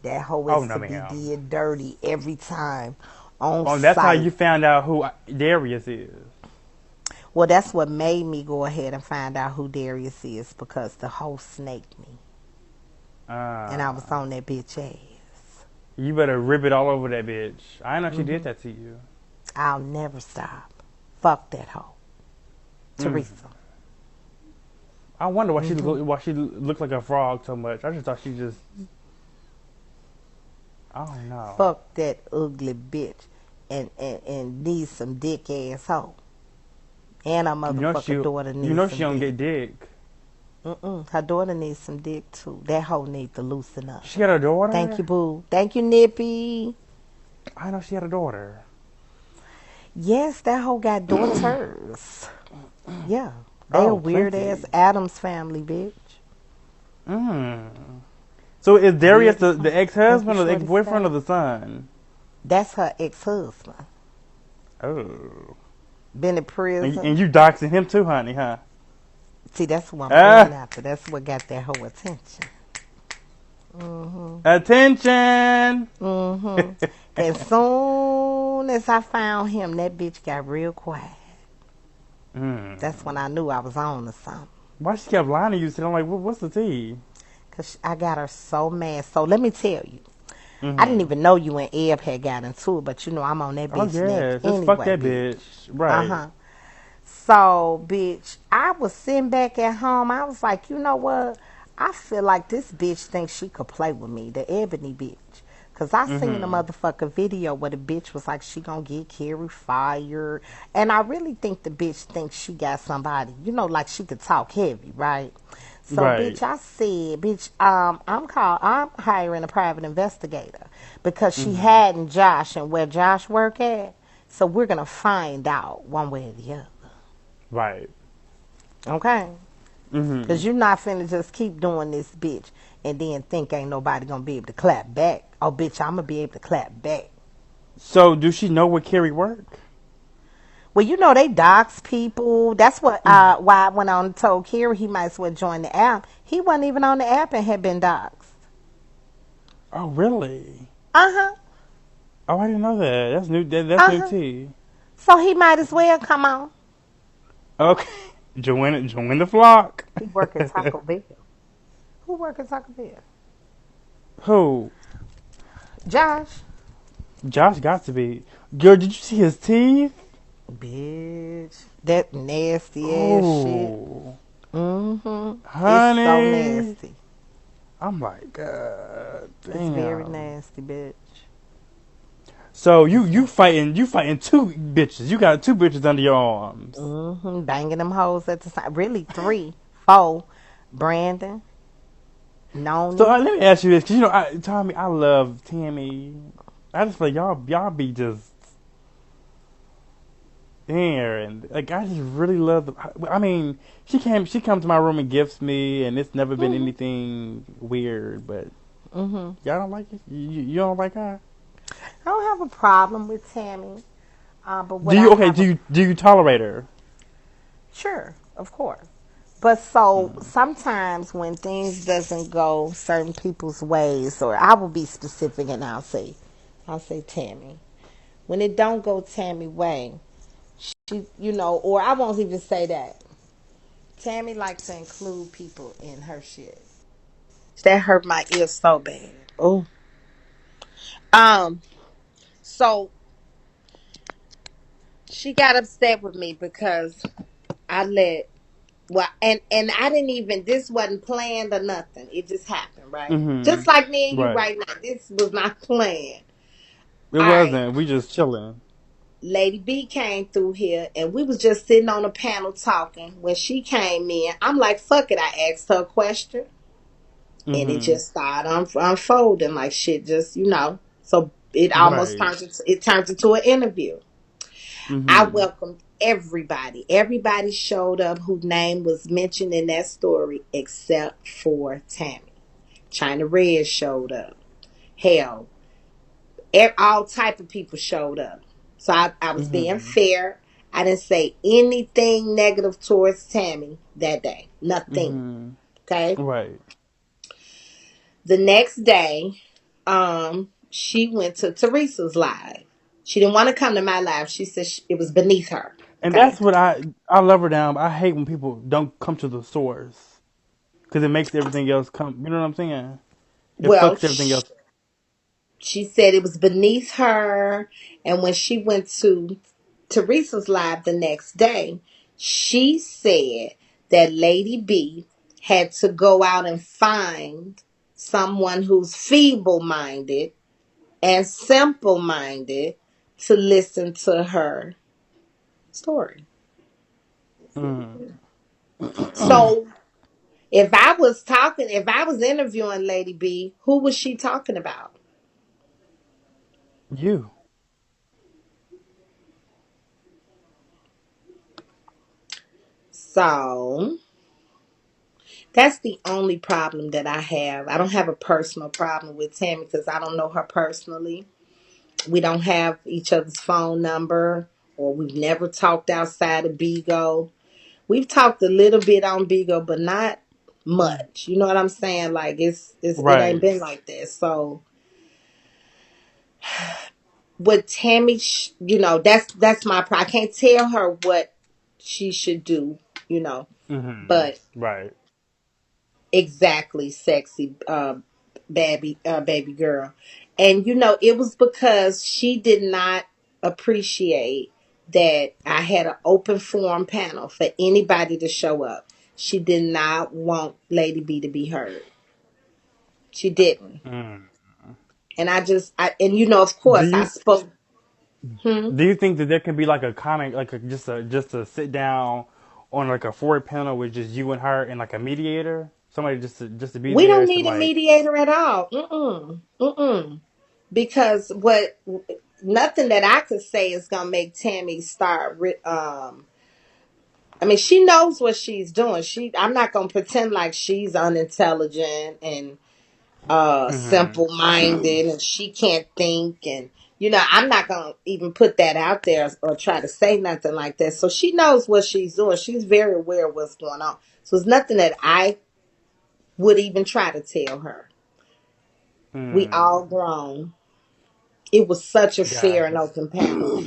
That hoe is to be did dirty every time on site. That's how you found out who Darius is. Well, that's what made me go ahead and find out who Darius is, because the hoe snaked me. And I was on that bitch ass. You better rip it all over that bitch. I know she did that to you. I'll never stop. Fuck that hoe. Teresa. I wonder why she looked like a frog so much. I just thought she just... I don't know. Fuck that ugly bitch and need some dick ass hoe. And her motherfucking daughter needs some dick. You know she don't get dick. Her daughter needs some dick too. That hoe needs to loosen up. She got a daughter? Thank you, boo. Thank you, Nippy. I know she had a daughter. Yes, that hoe got daughters. Yeah. They a weird ass Addams family, bitch. So is Darius the ex-husband or the ex-boyfriend or the son? That's her ex-husband. Oh. Been in prison. And you doxing him too, honey, huh? See, that's what I'm going after. That's what got that whole attention. Attention! As soon as I found him, that bitch got real quiet. That's when I knew I was on to something. Why she kept lying to you? So I'm like, what's the tea? Because I got her so mad. So let me tell you. I didn't even know you and Eb had got into it, but you know I'm on that bitch neck anyway. Fuck that bitch. Right. So, bitch, I was sitting back at home. I was like, you know what? I feel like this bitch thinks she could play with me, the Ebony bitch. Because I seen a motherfucker video where the bitch was like, she gonna get Kerry fired. And I really think the bitch thinks she got somebody, you know, like she could talk heavy, right? So, bitch, I said, bitch, I'm hiring a private investigator because she hadn't Josh and where Josh work at. So we're going to find out one way or the other. Right. Okay? Because you're not finna just keep doing this, bitch, and then think ain't nobody going to be able to clap back. Oh, bitch, I'm going to be able to clap back. So, do she know where Kerry work? Well, you know, they dox people. That's what why I went on and told Kerry he might as well join the app. He wasn't even on the app and had been doxed. Oh, really? Oh, I didn't know that. That's new. That's new tea. So he might as well come on. Okay. Join the flock. He work at Taco Bell. Who work at Taco Bell? Who? Josh. Josh got to be. Girl, did you see his teeth? Bitch. That nasty ass shit. Honey. It's so nasty. I'm like, God damn. It's very nasty, bitch. So you fighting two bitches. You got two bitches under your arms. Banging them hoes at the same. Really 3, 4. Brandon. Noni. So let me ask you this, because you know, Tommy, I love Tammy. I just feel like y'all be just there, and like I just really love. I mean, she comes to my room and gifts me, and it's never been anything weird. But y'all don't like it. You don't like her. I don't have a problem with Tammy. But do you tolerate her? Sure, of course. But so sometimes when things doesn't go certain people's ways, or I will be specific and I'll say Tammy. When it don't go Tammy way, she, you know, or I won't even say that. Tammy likes to include people in her shit. That hurt my ear so bad. Oh. Um, so she got upset with me because I let well, and I didn't even. This wasn't planned or nothing. It just happened, right? Just Mhm. like me and you Right. right now. This was not planned. It All right. wasn't. We just chilling. Lady B came through here and we was just sitting on a panel talking. When she came in, I'm like, fuck it. I asked her a question and it Mhm. just started unfolding like shit, just, So it almost Right. turns into an interview. I Mhm. welcomed everybody. Everybody showed up whose name was mentioned in that story except for Tammy. China Red showed up. Hell, all type of people showed up. So I was being Mhm. fair. I didn't say anything negative towards Tammy that day. Nothing. Mhm. Okay. Right. The next day, she went to Teresa's live. She didn't want to come to my live. She said it was beneath her. And Okay. that's what I love her down. But I hate when people don't come to the source because it makes everything else come. You know what I'm saying? It Well, fucks everything else. she said it was beneath her. And when she went to Teresa's live the next day, she said that Lady B had to go out and find someone who's feeble minded and simple minded to listen to her story. Mm. So if I was interviewing Lady B, who was she talking about? You. So that's the only problem that I have. I don't have a personal problem with Tammy because I don't know her personally. We don't have each other's phone number, or we've never talked outside of Bigo. We've talked a little bit on Bigo, but not much. You know what I'm saying? Like it ain't Right. been like that. So with Tammy, that's my problem. I can't tell her what she should do. You know, Mhm. but Right. exactly, sexy baby girl. And it was because she did not appreciate that I had an open forum panel for anybody to show up. She did not want Lady B to be heard. She didn't. Mm. And of Do course I you spoke. Hmm? do you think that there can be like a comic, like just a sit down on like a forward panel with just you and her and like a mediator, somebody just to be We don't there to need a like. mediator at all. Mm-mm. Mm-mm. Because nothing that I could say is gonna make Tammy start. I mean, she knows what she's doing. I'm not gonna pretend like she's unintelligent and Mhm. simple minded and she can't think, and I'm not gonna even put that out there or try to say nothing like that. So she knows what she's doing. She's very aware of what's going on. So it's nothing that I would even try to tell her. We Mm. all grown. It was such a fair and Guys. open panel.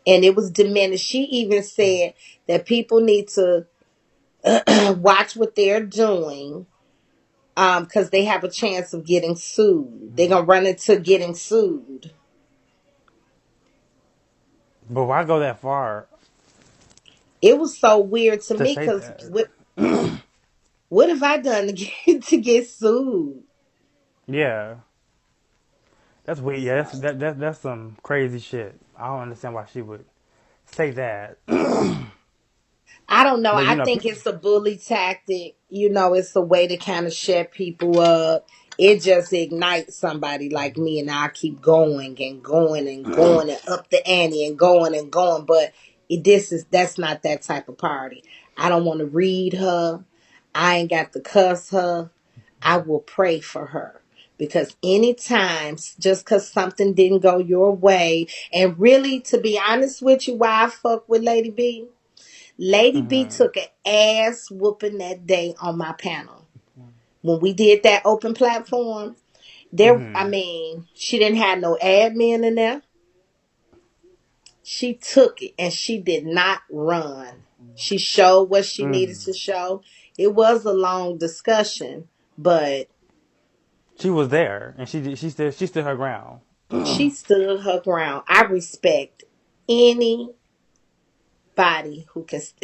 And it was diminished. She even said that people need to watch what they're doing because they have a chance of getting sued. They're going to run into getting sued. But why go that far It was so weird to to me say because that? what have I done to get sued? Yeah, that's weird. Yeah, that's some crazy shit. I don't understand why she would say that. I don't know. But I think it's a bully tactic. It's a way to kind of shut people up. It just ignites somebody like me, and I keep going and going and going and up the ante and going and going. But that's not that type of party. I don't want to read her. I ain't got to cuss her. I will pray for her. Because anytime, just because something didn't go your way, and really, to be honest with you, why I fuck with Lady B, Lady B hmm took an ass whooping that day on my panel. When we did that open platform, I hmm mean, she didn't have no admin in there. She took it and she did not run. She showed what she needed to mm. show. It was a long discussion, but She was there and she stood her ground. She stood her ground. I respect anybody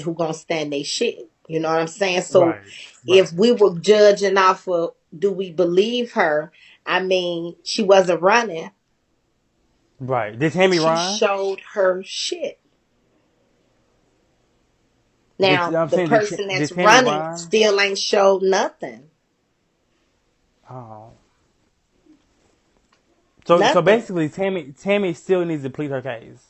who gonna stand their shit. You know what I'm saying? So Right. if Right. we were judging off of do we believe her, I mean, she wasn't running. Right. Did Tammy She run? showed her shit. Did Now I'm the saying person did that's Tammy running run? still ain't showed nothing. Oh. So Nothing. basically Tammy still needs to plead her case.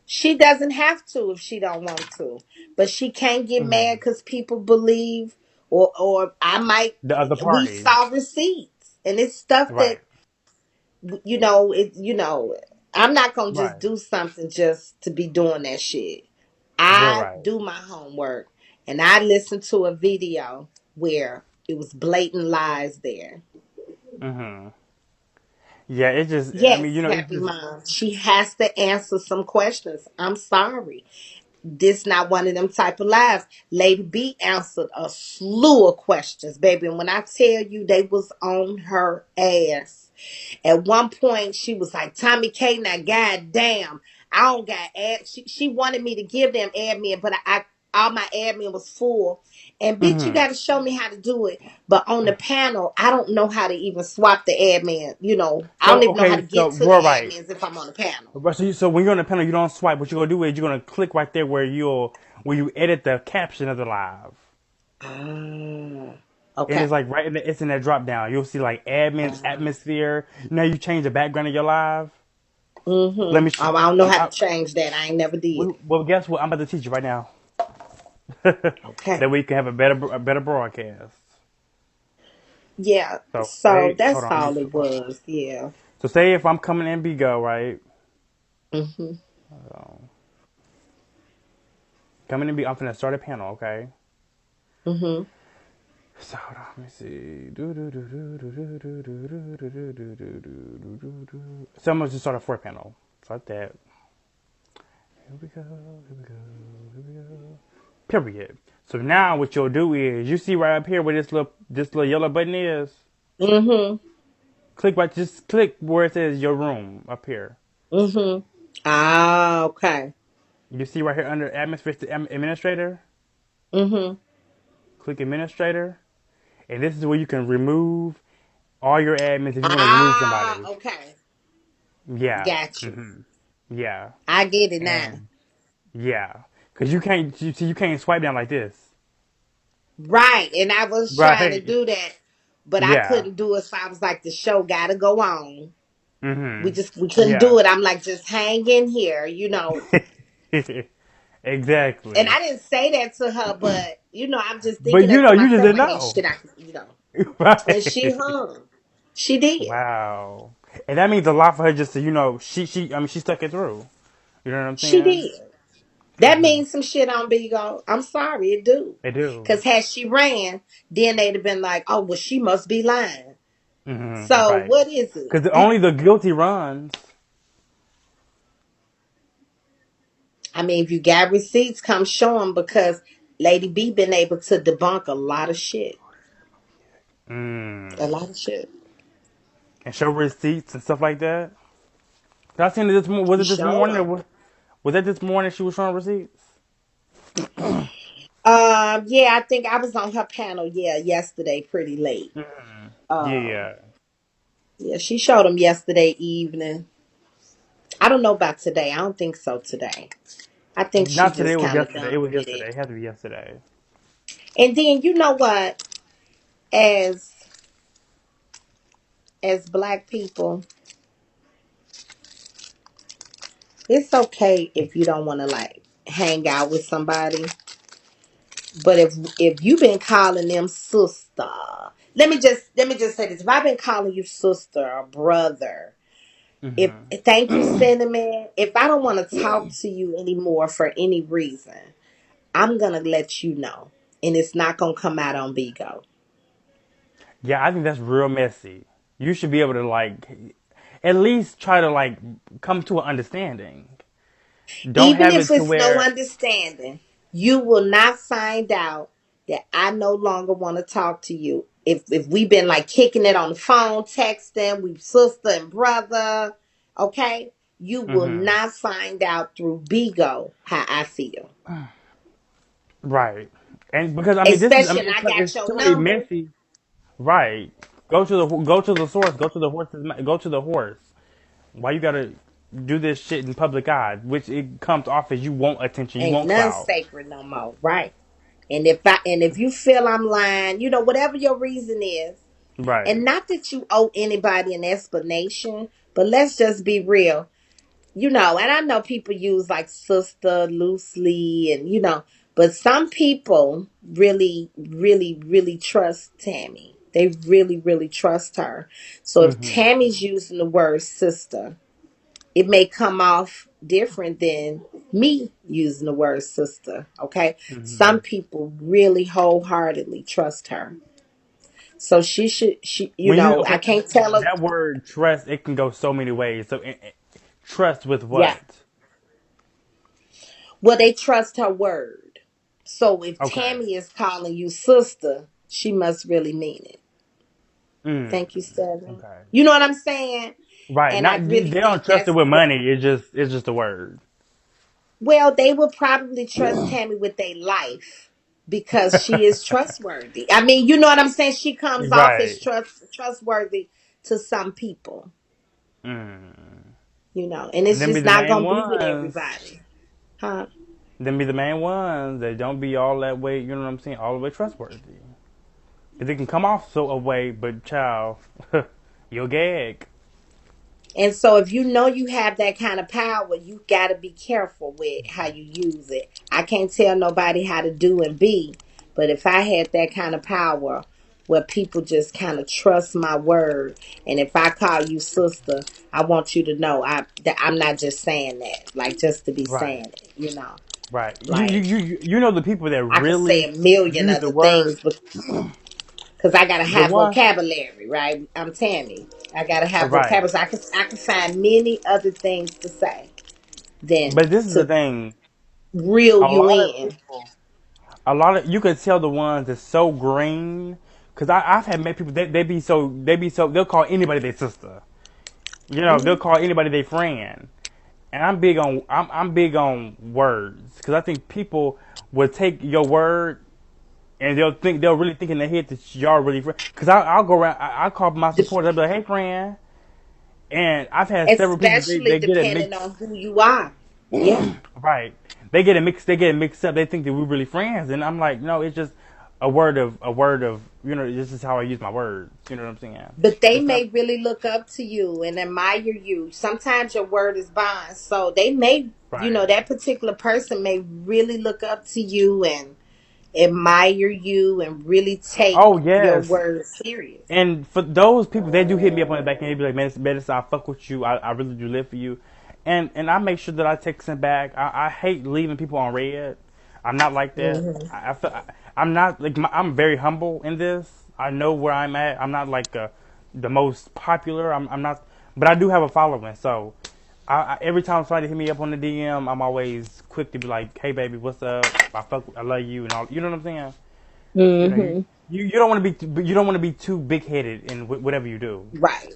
She doesn't have to if she don't want to, but she can't get mad Mhm. because people believe, or I might. The other We party. saw receipts, and it's stuff that Right. it. I'm not gonna just Right. do something just to be doing that shit. You're I right. do my homework, and I listened to a video where it was blatant lies there. Mhm. Yeah, it just I Yes, mean, it happy just mom. She has to answer some questions. I'm sorry. This not one of them type of lives. Lady B answered a slew of questions, baby. And when I tell you they was on her ass. At one point, she was like, TomiKay, now goddamn, I don't got ad. She wanted me to give them admin, but I all my admin was full. And bitch, you mhm. got to show me how to do it. But on the panel, I don't know how to even swap the admin. I don't So even know how to okay, so get to the we're right. admins if I'm on the panel. So when you're on the panel, you don't swipe. What you're gonna do is you're gonna click right there where you edit the caption of the live, Ah, and okay. it's like it's in that drop down. You'll see like admins atmosphere. Now you change the background of your live. Let Mm-hmm. me. I don't know how to change that. I ain't never did it. Well, guess what? I'm about to teach you right now. Okay. That way you can have a better broadcast. Yeah. So So say, hold that's on, all it was. Yeah. So say if I'm coming in Bigo, right? Mm-hmm. Coming in Bigo, I'm finna start a panel, okay? Mm-hmm. So hold on, let me see. So I'm gonna just start a four panel. Start that. Here we go. Here we go. Here we go. Period. So now what you'll do is you see right up here where this little yellow button is. Mm-hmm. Just click where it says your room up here. Mm-hmm. Ah, okay. You see right here under administrator. Mm-hmm. Click administrator, and this is where you can remove all your admins if you want to remove Ah, somebody. okay. Yeah. Got you. Yeah. I get it now. And yeah, because you can't swipe down like this. Right. And I was trying to Right. do that, but I Yeah. couldn't do it. So I was like, the show gotta go on. Mhm. We couldn't Yeah. do it. I'm like, just hang in here. And Exactly. I didn't say that to her, but I'm just But thinking that to you just myself. didn't I ain't know. shit I can. And she Right. hung. She did. Wow. And that means a lot for her just to she I mean she stuck it through. You know what I'm She saying? did. That means some shit on Bigo. I'm sorry, it do. They do. Cause had she ran, then they'd have been like, oh well, she must be lying. So Right. what is it? Because only the guilty runs. I mean, if you got receipts, come show them because Lady B been able to debunk a lot of shit. A Mm. lot of shit. And show receipts and stuff like that. I seen it was She it this showed morning or them. was that this morning she was showing receipts? Yeah, I think I was on her panel. Yeah, yesterday, pretty late. Um, Yeah. yeah, she showed them yesterday evening. I don't know about today. I don't think so today. I think she Not today, just it was kind of yesterday. It done was with yesterday. it. It had to be yesterday. And then you know what? As as black people, it's okay if you don't want to like hang out with somebody. But if you've been calling them sister, let me just say this: if I've been calling you sister or brother, if thank you, cinnamon. If I don't want to talk to you anymore for any reason, I'm gonna let you know, and it's not gonna come out on Bigo. Yeah, I think that's real messy. You should be able to like at least try to like come to an understanding. Don't Even have if it to it's no where understanding, you will not find out that I no longer want to talk to you if we been like kicking it on the phone, texting, we sister and brother, okay, you will Mm-hmm. not find out through Bigo how I feel. Right. And because I mean, this is I Especially mean, when I got it's your truly number. messy. Right. Go to the source. Go to the horse's. Go to the horse. Why you gotta do this shit in public eye? Which it comes off as you want attention, you Ain't want none clout. sacred no more, right? And if you feel I'm lying, whatever your reason is, Right. and not that you owe anybody an explanation, but let's just be real. And I know people use like sister loosely, and but some people really, really, really trust Tammy. They really, really trust her. So if Mm-hmm. Tammy's using the word sister, it may come off different than me using the word sister. Okay. Mm-hmm. Some people really wholeheartedly trust her. So When you I okay, can't tell her. that word trust, it can go so many ways. So trust with Yeah. what? Well, they trust her word. So if Okay. Tammy is calling you sister, she must really mean it. Mm. Thank you, Stephanie. Okay. You know what I'm saying? Right. And I Not really they don't think trust it that's with what. money. It's just a word. Well, they will probably trust Tammy with their life because she is trustworthy. I mean, you know what I'm saying? She comes off as Right. trustworthy to some people, Mm. and it's Them be just the not main gonna be with ones. everybody, huh? Them be the main ones. They don't be all that way. You know what I'm saying? All the way trustworthy. Cause it can come off so away, but child, you'll gag. And so if you know you have that kind of power, you got to be careful with how you use it. I can't tell nobody how to do and be, but if I had that kind of power where people just kind of trust my word, and if I call you sister, I want you to know that I'm not just saying that, like just to be Right. saying it, Right. You you like you you know the people that I could say really a million use the other word. things, because I gotta The have one. vocabulary, right? I'm Tammy. I gotta have Right. vocabulary. So I can find many other things to say than But this is the to thing. reel A you lot of in. people. A lot of you could tell the ones that's so green. Cause I've had met people they be so they'll call anybody their sister. They'll Mhm. call anybody their friend. And I'm big on words because I think people will take your word and they'll really think in their head that y'all really friends. Because I'll go around, I call my supporters, I'll be like, hey friend, and I've had several people Especially they get it depending mixed. on who you are. Yeah. Right, they get it mixed up. They think that we're really friends, and I'm like, no, it's just a word of this is how I use my words. You know what I'm saying? But they It's not may really look up to you and admire you. Sometimes your word is bond. So they may, right. that particular person may really look up to you and admire you and really take Oh your yes. word serious. And for those people, they do hit me up on the back end. They be like, man, I fuck with you. I really do live for you. And I make sure that I text them back. I hate leaving people on red. I'm not like that. Hmm. I'm not like I'm very humble in this. I know where I'm at. I'm not like the most popular. I'm not, but I do have a following. So every time somebody hit me up on the DM, I'm always quick to be like, hey baby, what's up? I love you and all. You know what I'm saying? You know, you Hmm. you, you don't want to you don't want to be too big headed in whatever you do. Right.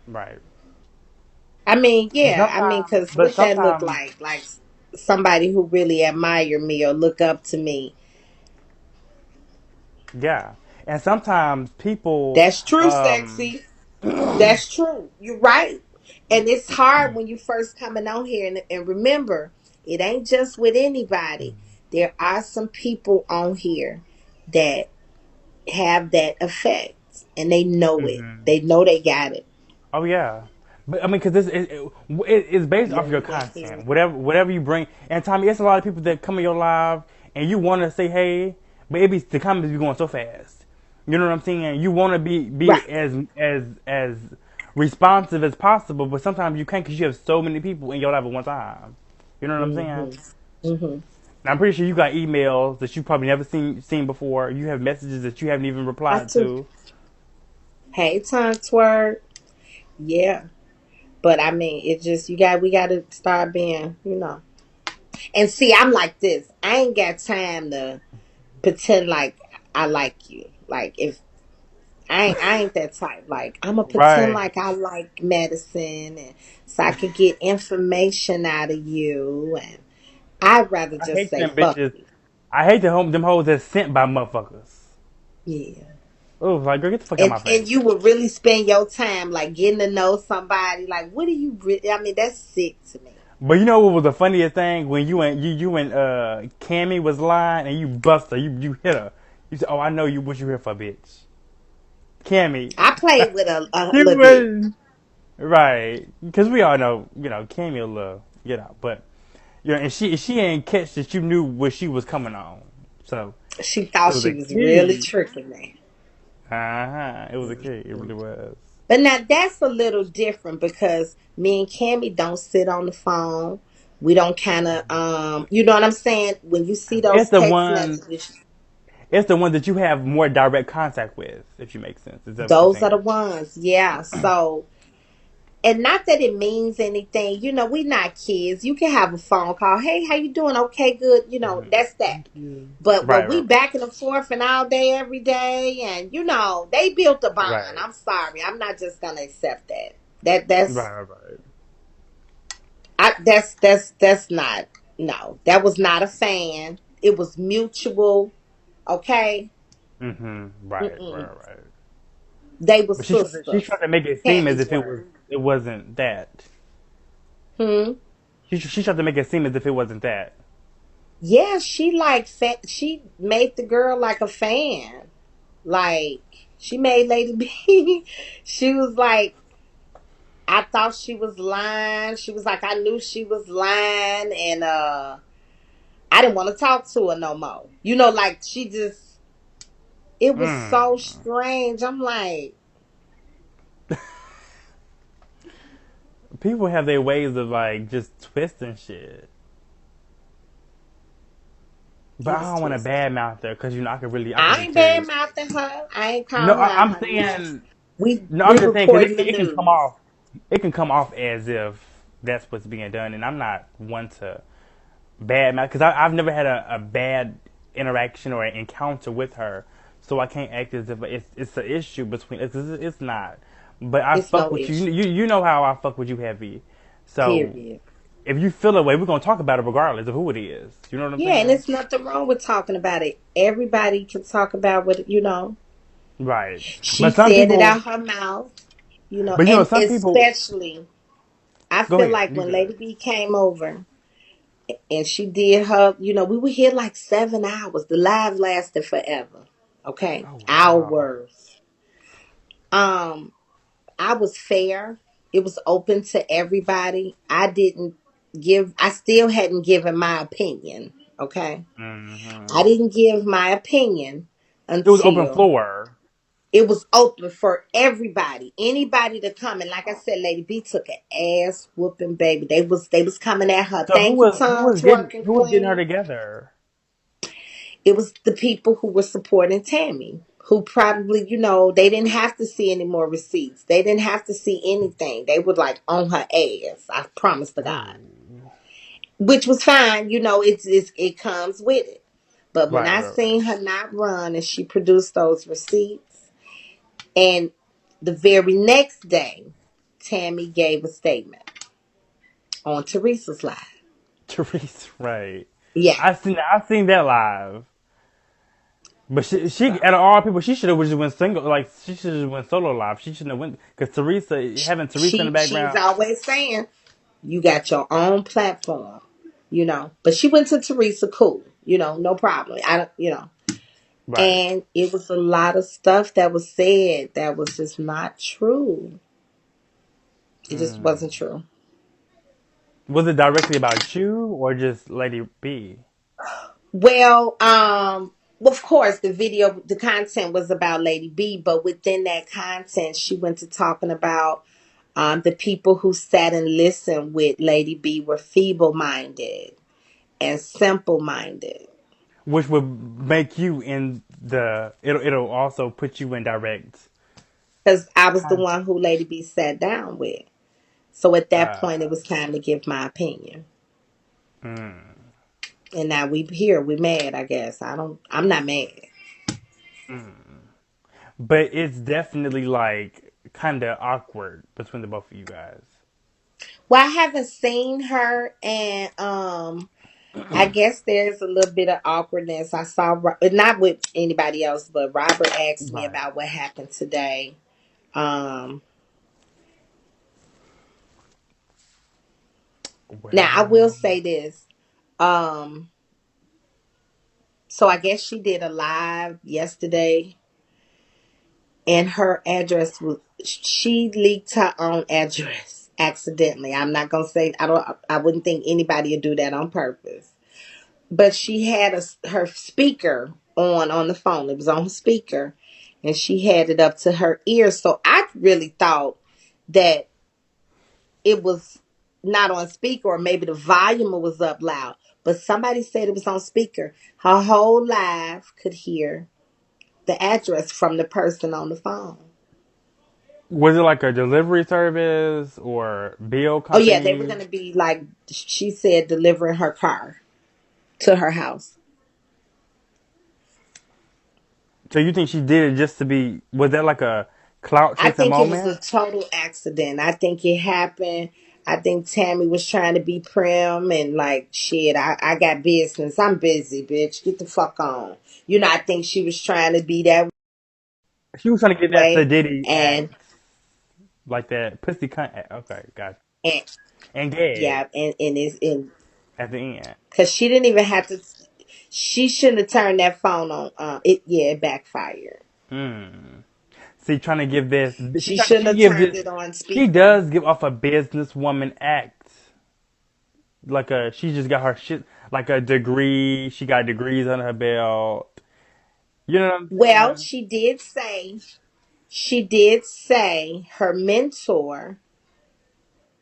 Right. I mean, And yeah. I mean, because but what that look sometimes, like? Like somebody who really admire me or look up to me. yeah. And sometimes people, That's true, sexy. That's true. You're right. And it's hard when you first coming on here. And remember, it ain't just with anybody. There are some people on here that have that effect, and they know it. mhm. They know they got it. Oh yeah. But I mean, because it's based Yeah, off your you can't hear content, it. whatever you bring. And Tommy, it's a lot of people that come in your live and you want to say hey, but the comments be going so fast. You know what I'm saying? You want to be Right. as responsive as possible, but sometimes you can't because you have so many people in your life at one time. You know what I'm saying? Hmm. Hmm. And I'm pretty sure you got emails that you probably never seen before. You have messages that you haven't even I replied too. to. Hey, tongue twerk. Yeah. But I mean, it just we got to start being. And see, I'm like this. I ain't got time to pretend like I like you. Like if I ain't that type. Like I'm gonna pretend Right. like I like medicine, and so I could get information out of you, and I'd rather I just hate say them fuck bitches. you. I hate them hoes that's sent by motherfuckers. Yeah. Oh, like girl, get the fuck out of my And face. you would really spend your time like getting to know somebody. Like, what do you really? I mean, that's sick to me. But you know what was the funniest thing when you and Cammy was lying and you bust her, you hit her. You said, "Oh, I know you. What you here for, bitch?" Cammy, I played with a she little bit. was right because we all know, Cammy a little but and she ain't catch that you knew what she was coming on, so She it thought was she a was really key. tricking me. It was a key. It really was. But now that's a little different because me and Cammy don't sit on the phone. We don't kind of, you know what I'm saying? When you see It's those the text one. messages, It's the one that you have more direct contact with, if you make sense. Is that what you're those are the saying? ones. Yeah. So, and not that it means anything. You know, we not kids. You can have a phone call. Hey, how you doing? Okay, good. You know, Mhm. that's that. Thank you. But when Right, we right, back and forth and all day, every day, and you know, they built a bond. right, I'm sorry. I'm not just gonna accept that. That's right, right. that's not, no. That was not a fan. It was mutual. Okay. Right, Mm-mm. right, right. They were But she sisters. tried to make it seem as Tammy's if word. it wasn't that. Hmm. She tried to make it seem as if it wasn't that. Yeah, she like she made the girl like a fan. Like she made Lady B. She was like, I thought she was lying. She was like, I knew she was lying, and I didn't want to talk to her no more. You know, like she just, it was so Mm. strange. I'm like, People have their ways of like just twisting shit. But it I was don't want to twisted. badmouth her because I could I be ain't bad serious. mouthing her. I ain't No, calling her out I'm her name. saying We no. we I'm just saying because reporting the it can come news. off. It can come off as if that's what's being done, and I'm not one to bad mouth because I've never had a bad interaction or an encounter with her, so I can't act as if it's an issue between. It's not. But I It's fuck no with you. issue. You know how I fuck with you heavy. So Period. if you feel a way, we're gonna talk about it regardless of who it is. You know what I'm Yeah, and saying? there's nothing wrong with talking about it. Everybody can talk about what, you know. Right. She But some said it out people. her mouth, you know, But and some people. especially I Go feel ahead. like You when good? Lady B came over and she did her, you know, we were here like 7 hours. The live lasted forever. Okay. Oh wow. Hours. Um, I was fair. It was open to everybody. I still hadn't given my opinion. Okay. I Hmm. didn't give my opinion It was open until floor. it was open for everybody, anybody to come. And like I said, Lady B took an ass whooping, baby. They was coming at her. So Thank you, Tom, twerking who was getting her queen. together? It was the people who were supporting Tammy, who probably, you know, they didn't have to see any more receipts. They didn't have to see anything. They would like on her ass. I promise to Oh. God, which was fine. You know, it comes with it. But when Right, I right, right. seen her not run and she produced those receipts, and the very next day, Tammy gave a statement on Teresa's live. Therese, right. Yeah. I seen that live. But she out of all people, she should have just went single. Like she should have went solo live. She shouldn't have went because having Teresa in the She's background. always saying, you got your own platform, you know. But she went to Teresa, cool, you know, no problem. I don't, you know. Right. And it was a lot of stuff that was said that was just not true. It just Mm. wasn't true. Was it directly about you or just Lady B? Well, of course, the content was about Lady B, but within that content, she went to talking about the people who sat and listened with Lady B were feeble minded and simple minded. Which would make you in the. It'll also put you in direct. Because I was the Con- one who Lady B sat down with. So at that point, it Uh, was time to give my opinion. mm, And now we here, we mad, I guess. I'm not mad. mm. but it's definitely like kind of awkward between the both of you guys. Well, I haven't seen her, and I guess there's a little bit of awkwardness. I saw not with anybody else, but Robert asked me Right. about what happened today. Um, Now I will Well, say this. Um, so I guess she did a live yesterday, and her address was she leaked her own address accidentally. I'm not gonna say I don't. I wouldn't think anybody would do that on purpose. But she had her speaker on the phone. It was on speaker, and she had it up to her ear. So I really thought that it was not on speaker, or maybe the volume was up loud. But somebody said it was on speaker. Her whole live could hear the address from the person on the phone. was it like a delivery service or bill Oh yeah, they were company? gonna be like she said, delivering her car to her house. So you think she did it just to be? Was that like a clout I chasing think it was a moment? total accident. I think it happened. I think Tammy was trying to be prim and like, shit, I got business. I'm busy, bitch. Get the fuck on. I think she was trying to be that She was trying to get that way. Diddy act, And, like that pussy cunt act. Okay, gotcha. and And gag yeah, and it's in, at the end. because she didn't even have to, she shouldn't have turned that phone on. It backfired. Hmm. See, trying to give this. She shouldn't She have gives turned it. it on She speaker. does give off a businesswoman act. Like she just got her shit. Like a degree. She got degrees under her belt. You know what I'm Well, saying? she did say her mentor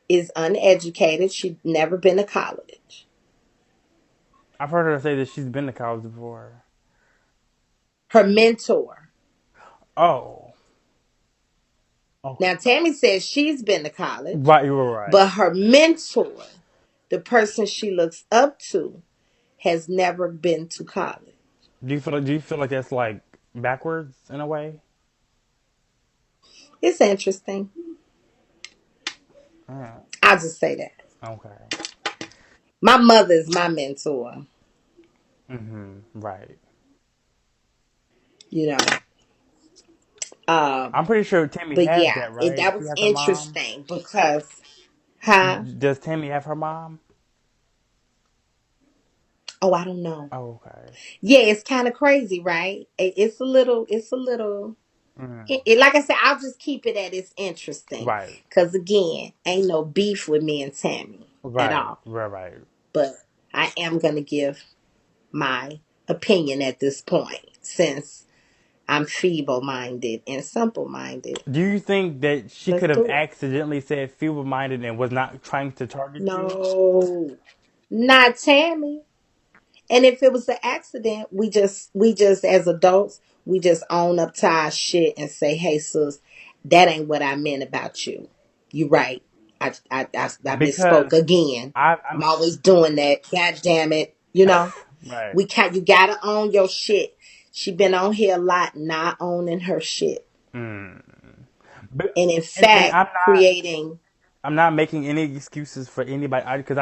is uneducated. She'd never been to college. I've heard her say that she's been to college before. Her mentor. Oh. Okay. Now, Tammy says she's been to college, Right, you were right. but her mentor, the person she looks up to, has never been to college. Do you feel like that's like backwards in a way? It's interesting. Mm, I'll just say that. okay. My mother is my mentor, Right. you know. Um, I'm pretty sure Tammy but has yeah, that, right? that She was has her mom. interesting because, huh? Does Tammy have her mom? Oh, I don't know. Oh, okay. Yeah, it's kind of crazy, right? It's a little like I said, I'll just keep it at it's interesting. Right. Because again, ain't no beef with me and Tammy at Right. all. Right. Right. But I am going to give my opinion at this point since I'm feeble minded and simple minded. Do you think that she Let's could have do it. accidentally said feeble-minded and was not trying to target you? No, not Tammy. And if it was an accident, we just as adults, we just own up to our shit and say, "Hey, sis, that ain't what I meant about you. You right. I misspoke Because again. I I'm always doing that. God damn it. right. We can't. You gotta own your shit. She been on here a lot, not owning her shit, But and in and fact, creating. I'm not making any excuses for anybody because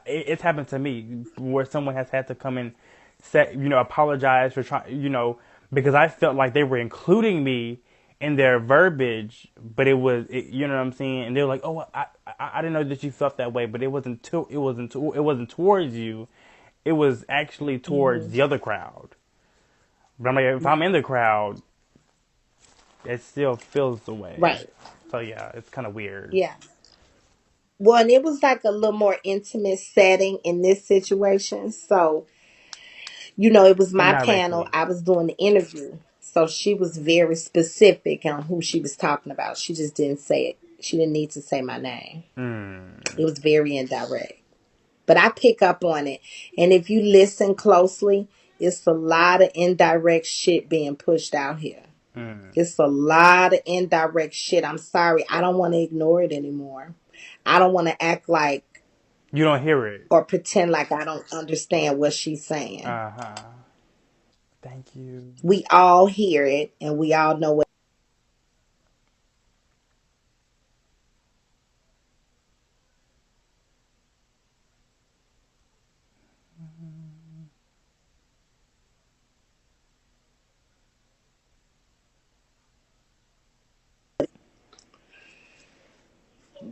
it's happened to me where someone has had to come and say, apologize for trying, because I felt like they were including me in their verbiage, but you know what I'm saying, and they were like, oh, I didn't know that you felt that way, but it wasn't towards you, it was actually towards Mhm. the other crowd. But I'm like, if I'm in the crowd, it still feels the way. Right. So yeah, it's kind of weird. Yeah. Well, and it was like a little more intimate setting in this situation. So, it was my panel. Indirectly. I was doing the interview. So she was very specific on who she was talking about. She just didn't say it. She didn't need to say my name. It was very indirect. But I pick up on it. And if you listen closely, it's a lot of indirect shit being pushed out here. It's a lot of indirect shit. I'm sorry. I don't want to ignore it anymore. I don't want to act like You don't hear it. or pretend like I don't understand what she's saying. Uh huh. Thank you. We all hear it and we all know what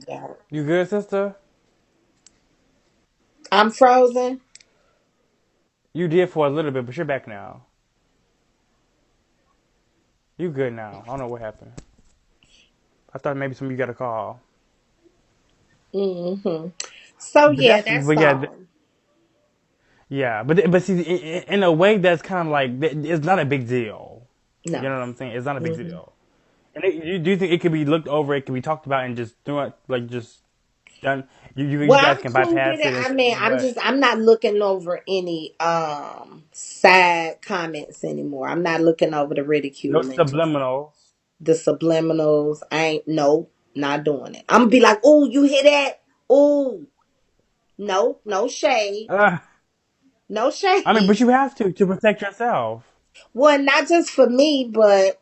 Yeah. You good, sister? I'm frozen. You did for a little bit, but you're back now. You good now. I don't know what happened. I thought maybe some of you got a call. Hmm. So But yeah, that's that's but yeah all. yeah. But see, in a way, that's kind of like it's not a big deal. You No. know what I'm saying? It's not a big Hmm. deal. And you do you think it could be looked over? It can be talked about and just do it like just done. You Well, guys I'm can cool with bypass it. it and I say, mean, you know what? I'm not looking over any side comments anymore. I'm not looking over the No ridiculing, subliminals. the subliminals. I ain't no, not doing it. I'm gonna be like, oh, you hear that? Oh, no, no shade. Uh, No I mean, shade. but you have to protect yourself. Well, not just for me, but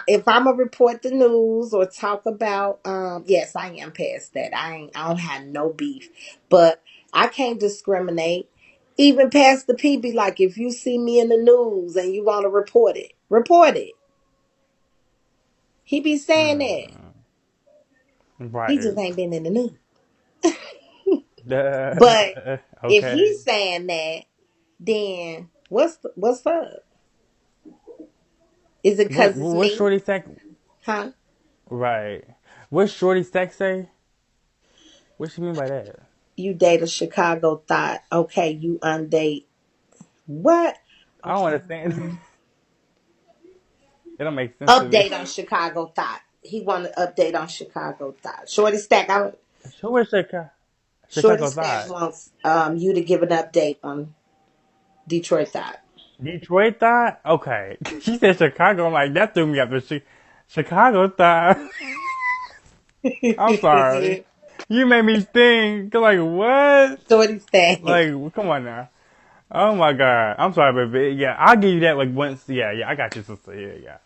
if I'm gonna report the news or talk about, yes, I am past that. I don't have no beef, but I can't discriminate. Even Pastor P be like, if you see me in the news and you want to report it, report it. He be saying that. He Right. just ain't been in the news. But if Okay. he's saying that, then what's up? Is it What because it's what me? Shorty Stack? Huh? Right. What Shorty Stack say? What she mean by that? You date a Chicago thought. Okay, you undate. What? I don't Okay. understand. It don't make sense to me. Update on Chicago thought. He want to update on Chicago thought. Shorty Stack. So where's Chicago? Shorty Chicago Stack thought. wants you to give an update on Detroit thought. Detroit thought. Okay. She said Chicago. I'm like that threw me up. Chicago thought. I'm sorry. You made me think. Like what? Shorty Stack. Like come on now. Oh my god. I'm sorry, baby. Yeah, I'll give you that. Like once. Yeah, yeah. I got you, sister. Yeah, yeah.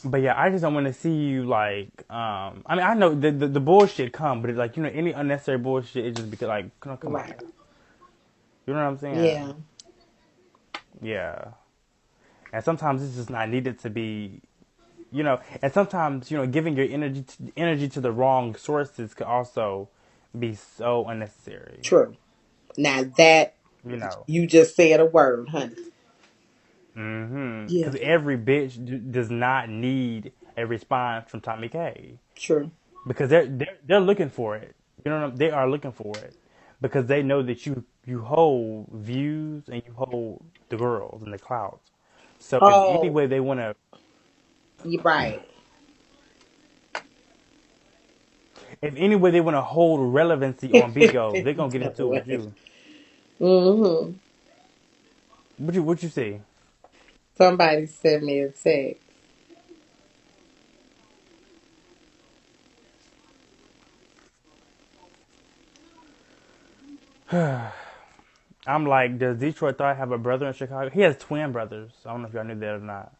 But yeah, I just don't want to see you like. I mean, I know the bullshit come, but like any unnecessary bullshit, it just because like, come on Right. now. You know what I'm Yeah. saying? Yeah. And sometimes it's just not needed to be, And sometimes giving your energy to the wrong sources could also be so unnecessary. True. Now that You know. you just said a word, honey. Yeah. Because every bitch does not need a response from TomiKay. True. Because they're looking for it. They are looking for it because they know that you hold views and you hold the girls and the clouds. So if any Oh, way they want to, you're right. if any way they want to hold relevancy on Bigo, they're gonna get into it with you. Mm-hmm. What you see? Somebody sent me a text. I'm like, does Detroit Thought have a brother in Chicago? He has twin brothers. I don't know if y'all knew that or not.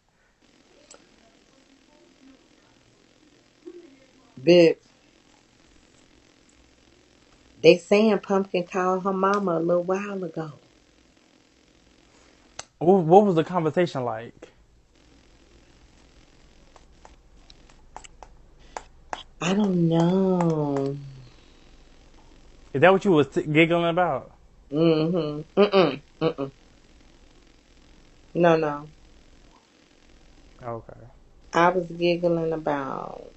But they saying Pumpkin called her mama a little while ago. What was the conversation like? I don't know. Is that what you was giggling about? Mm-hmm. Mm-mm. Mm-mm. No, no. Okay. I was giggling about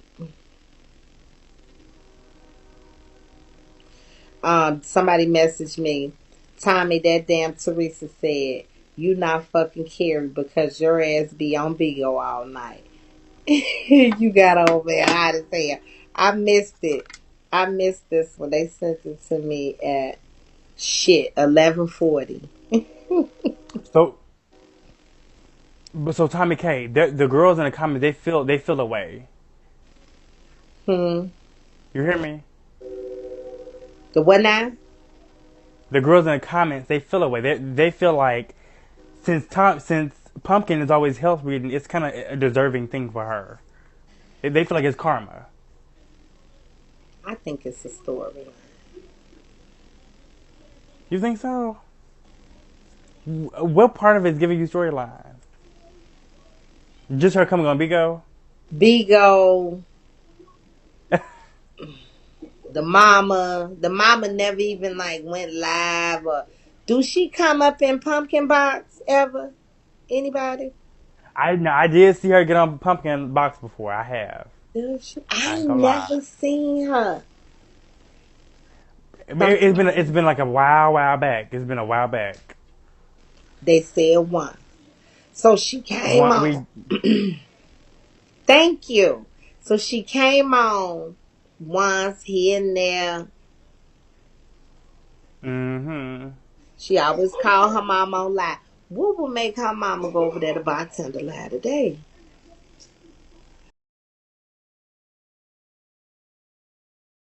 somebody messaged me. Tommy, that damn Teresa said, you not fucking Kerry because your ass be on Bigo all night. You got over there hot as hell. I missed it. I missed this one. They sent it to me at shit 11:40. So so TomiKay, the girls in the comments they feel away. Hmm. You hear me? The what now? The girls in the comments they feel away. They feel like since Pumpkin is always health reading, it's kind of a deserving thing for her. They feel like it's karma. I think it's a story. You think so? What part of it is giving you storyline? Just her coming on Bigo? Bigo The mama never even like went live or do she come up in Pumpkin Box ever? Anybody? I did see her get on Pumpkin Box before. I have. I I ain't ain't gonna lie. never seen her. It's been like a while back. It's been a while back. They said one. So she came One on. we. Thank you. So she came on once here and there. Mm-hmm. She always called her mama on live. What would make her mama go over there to bartender live today?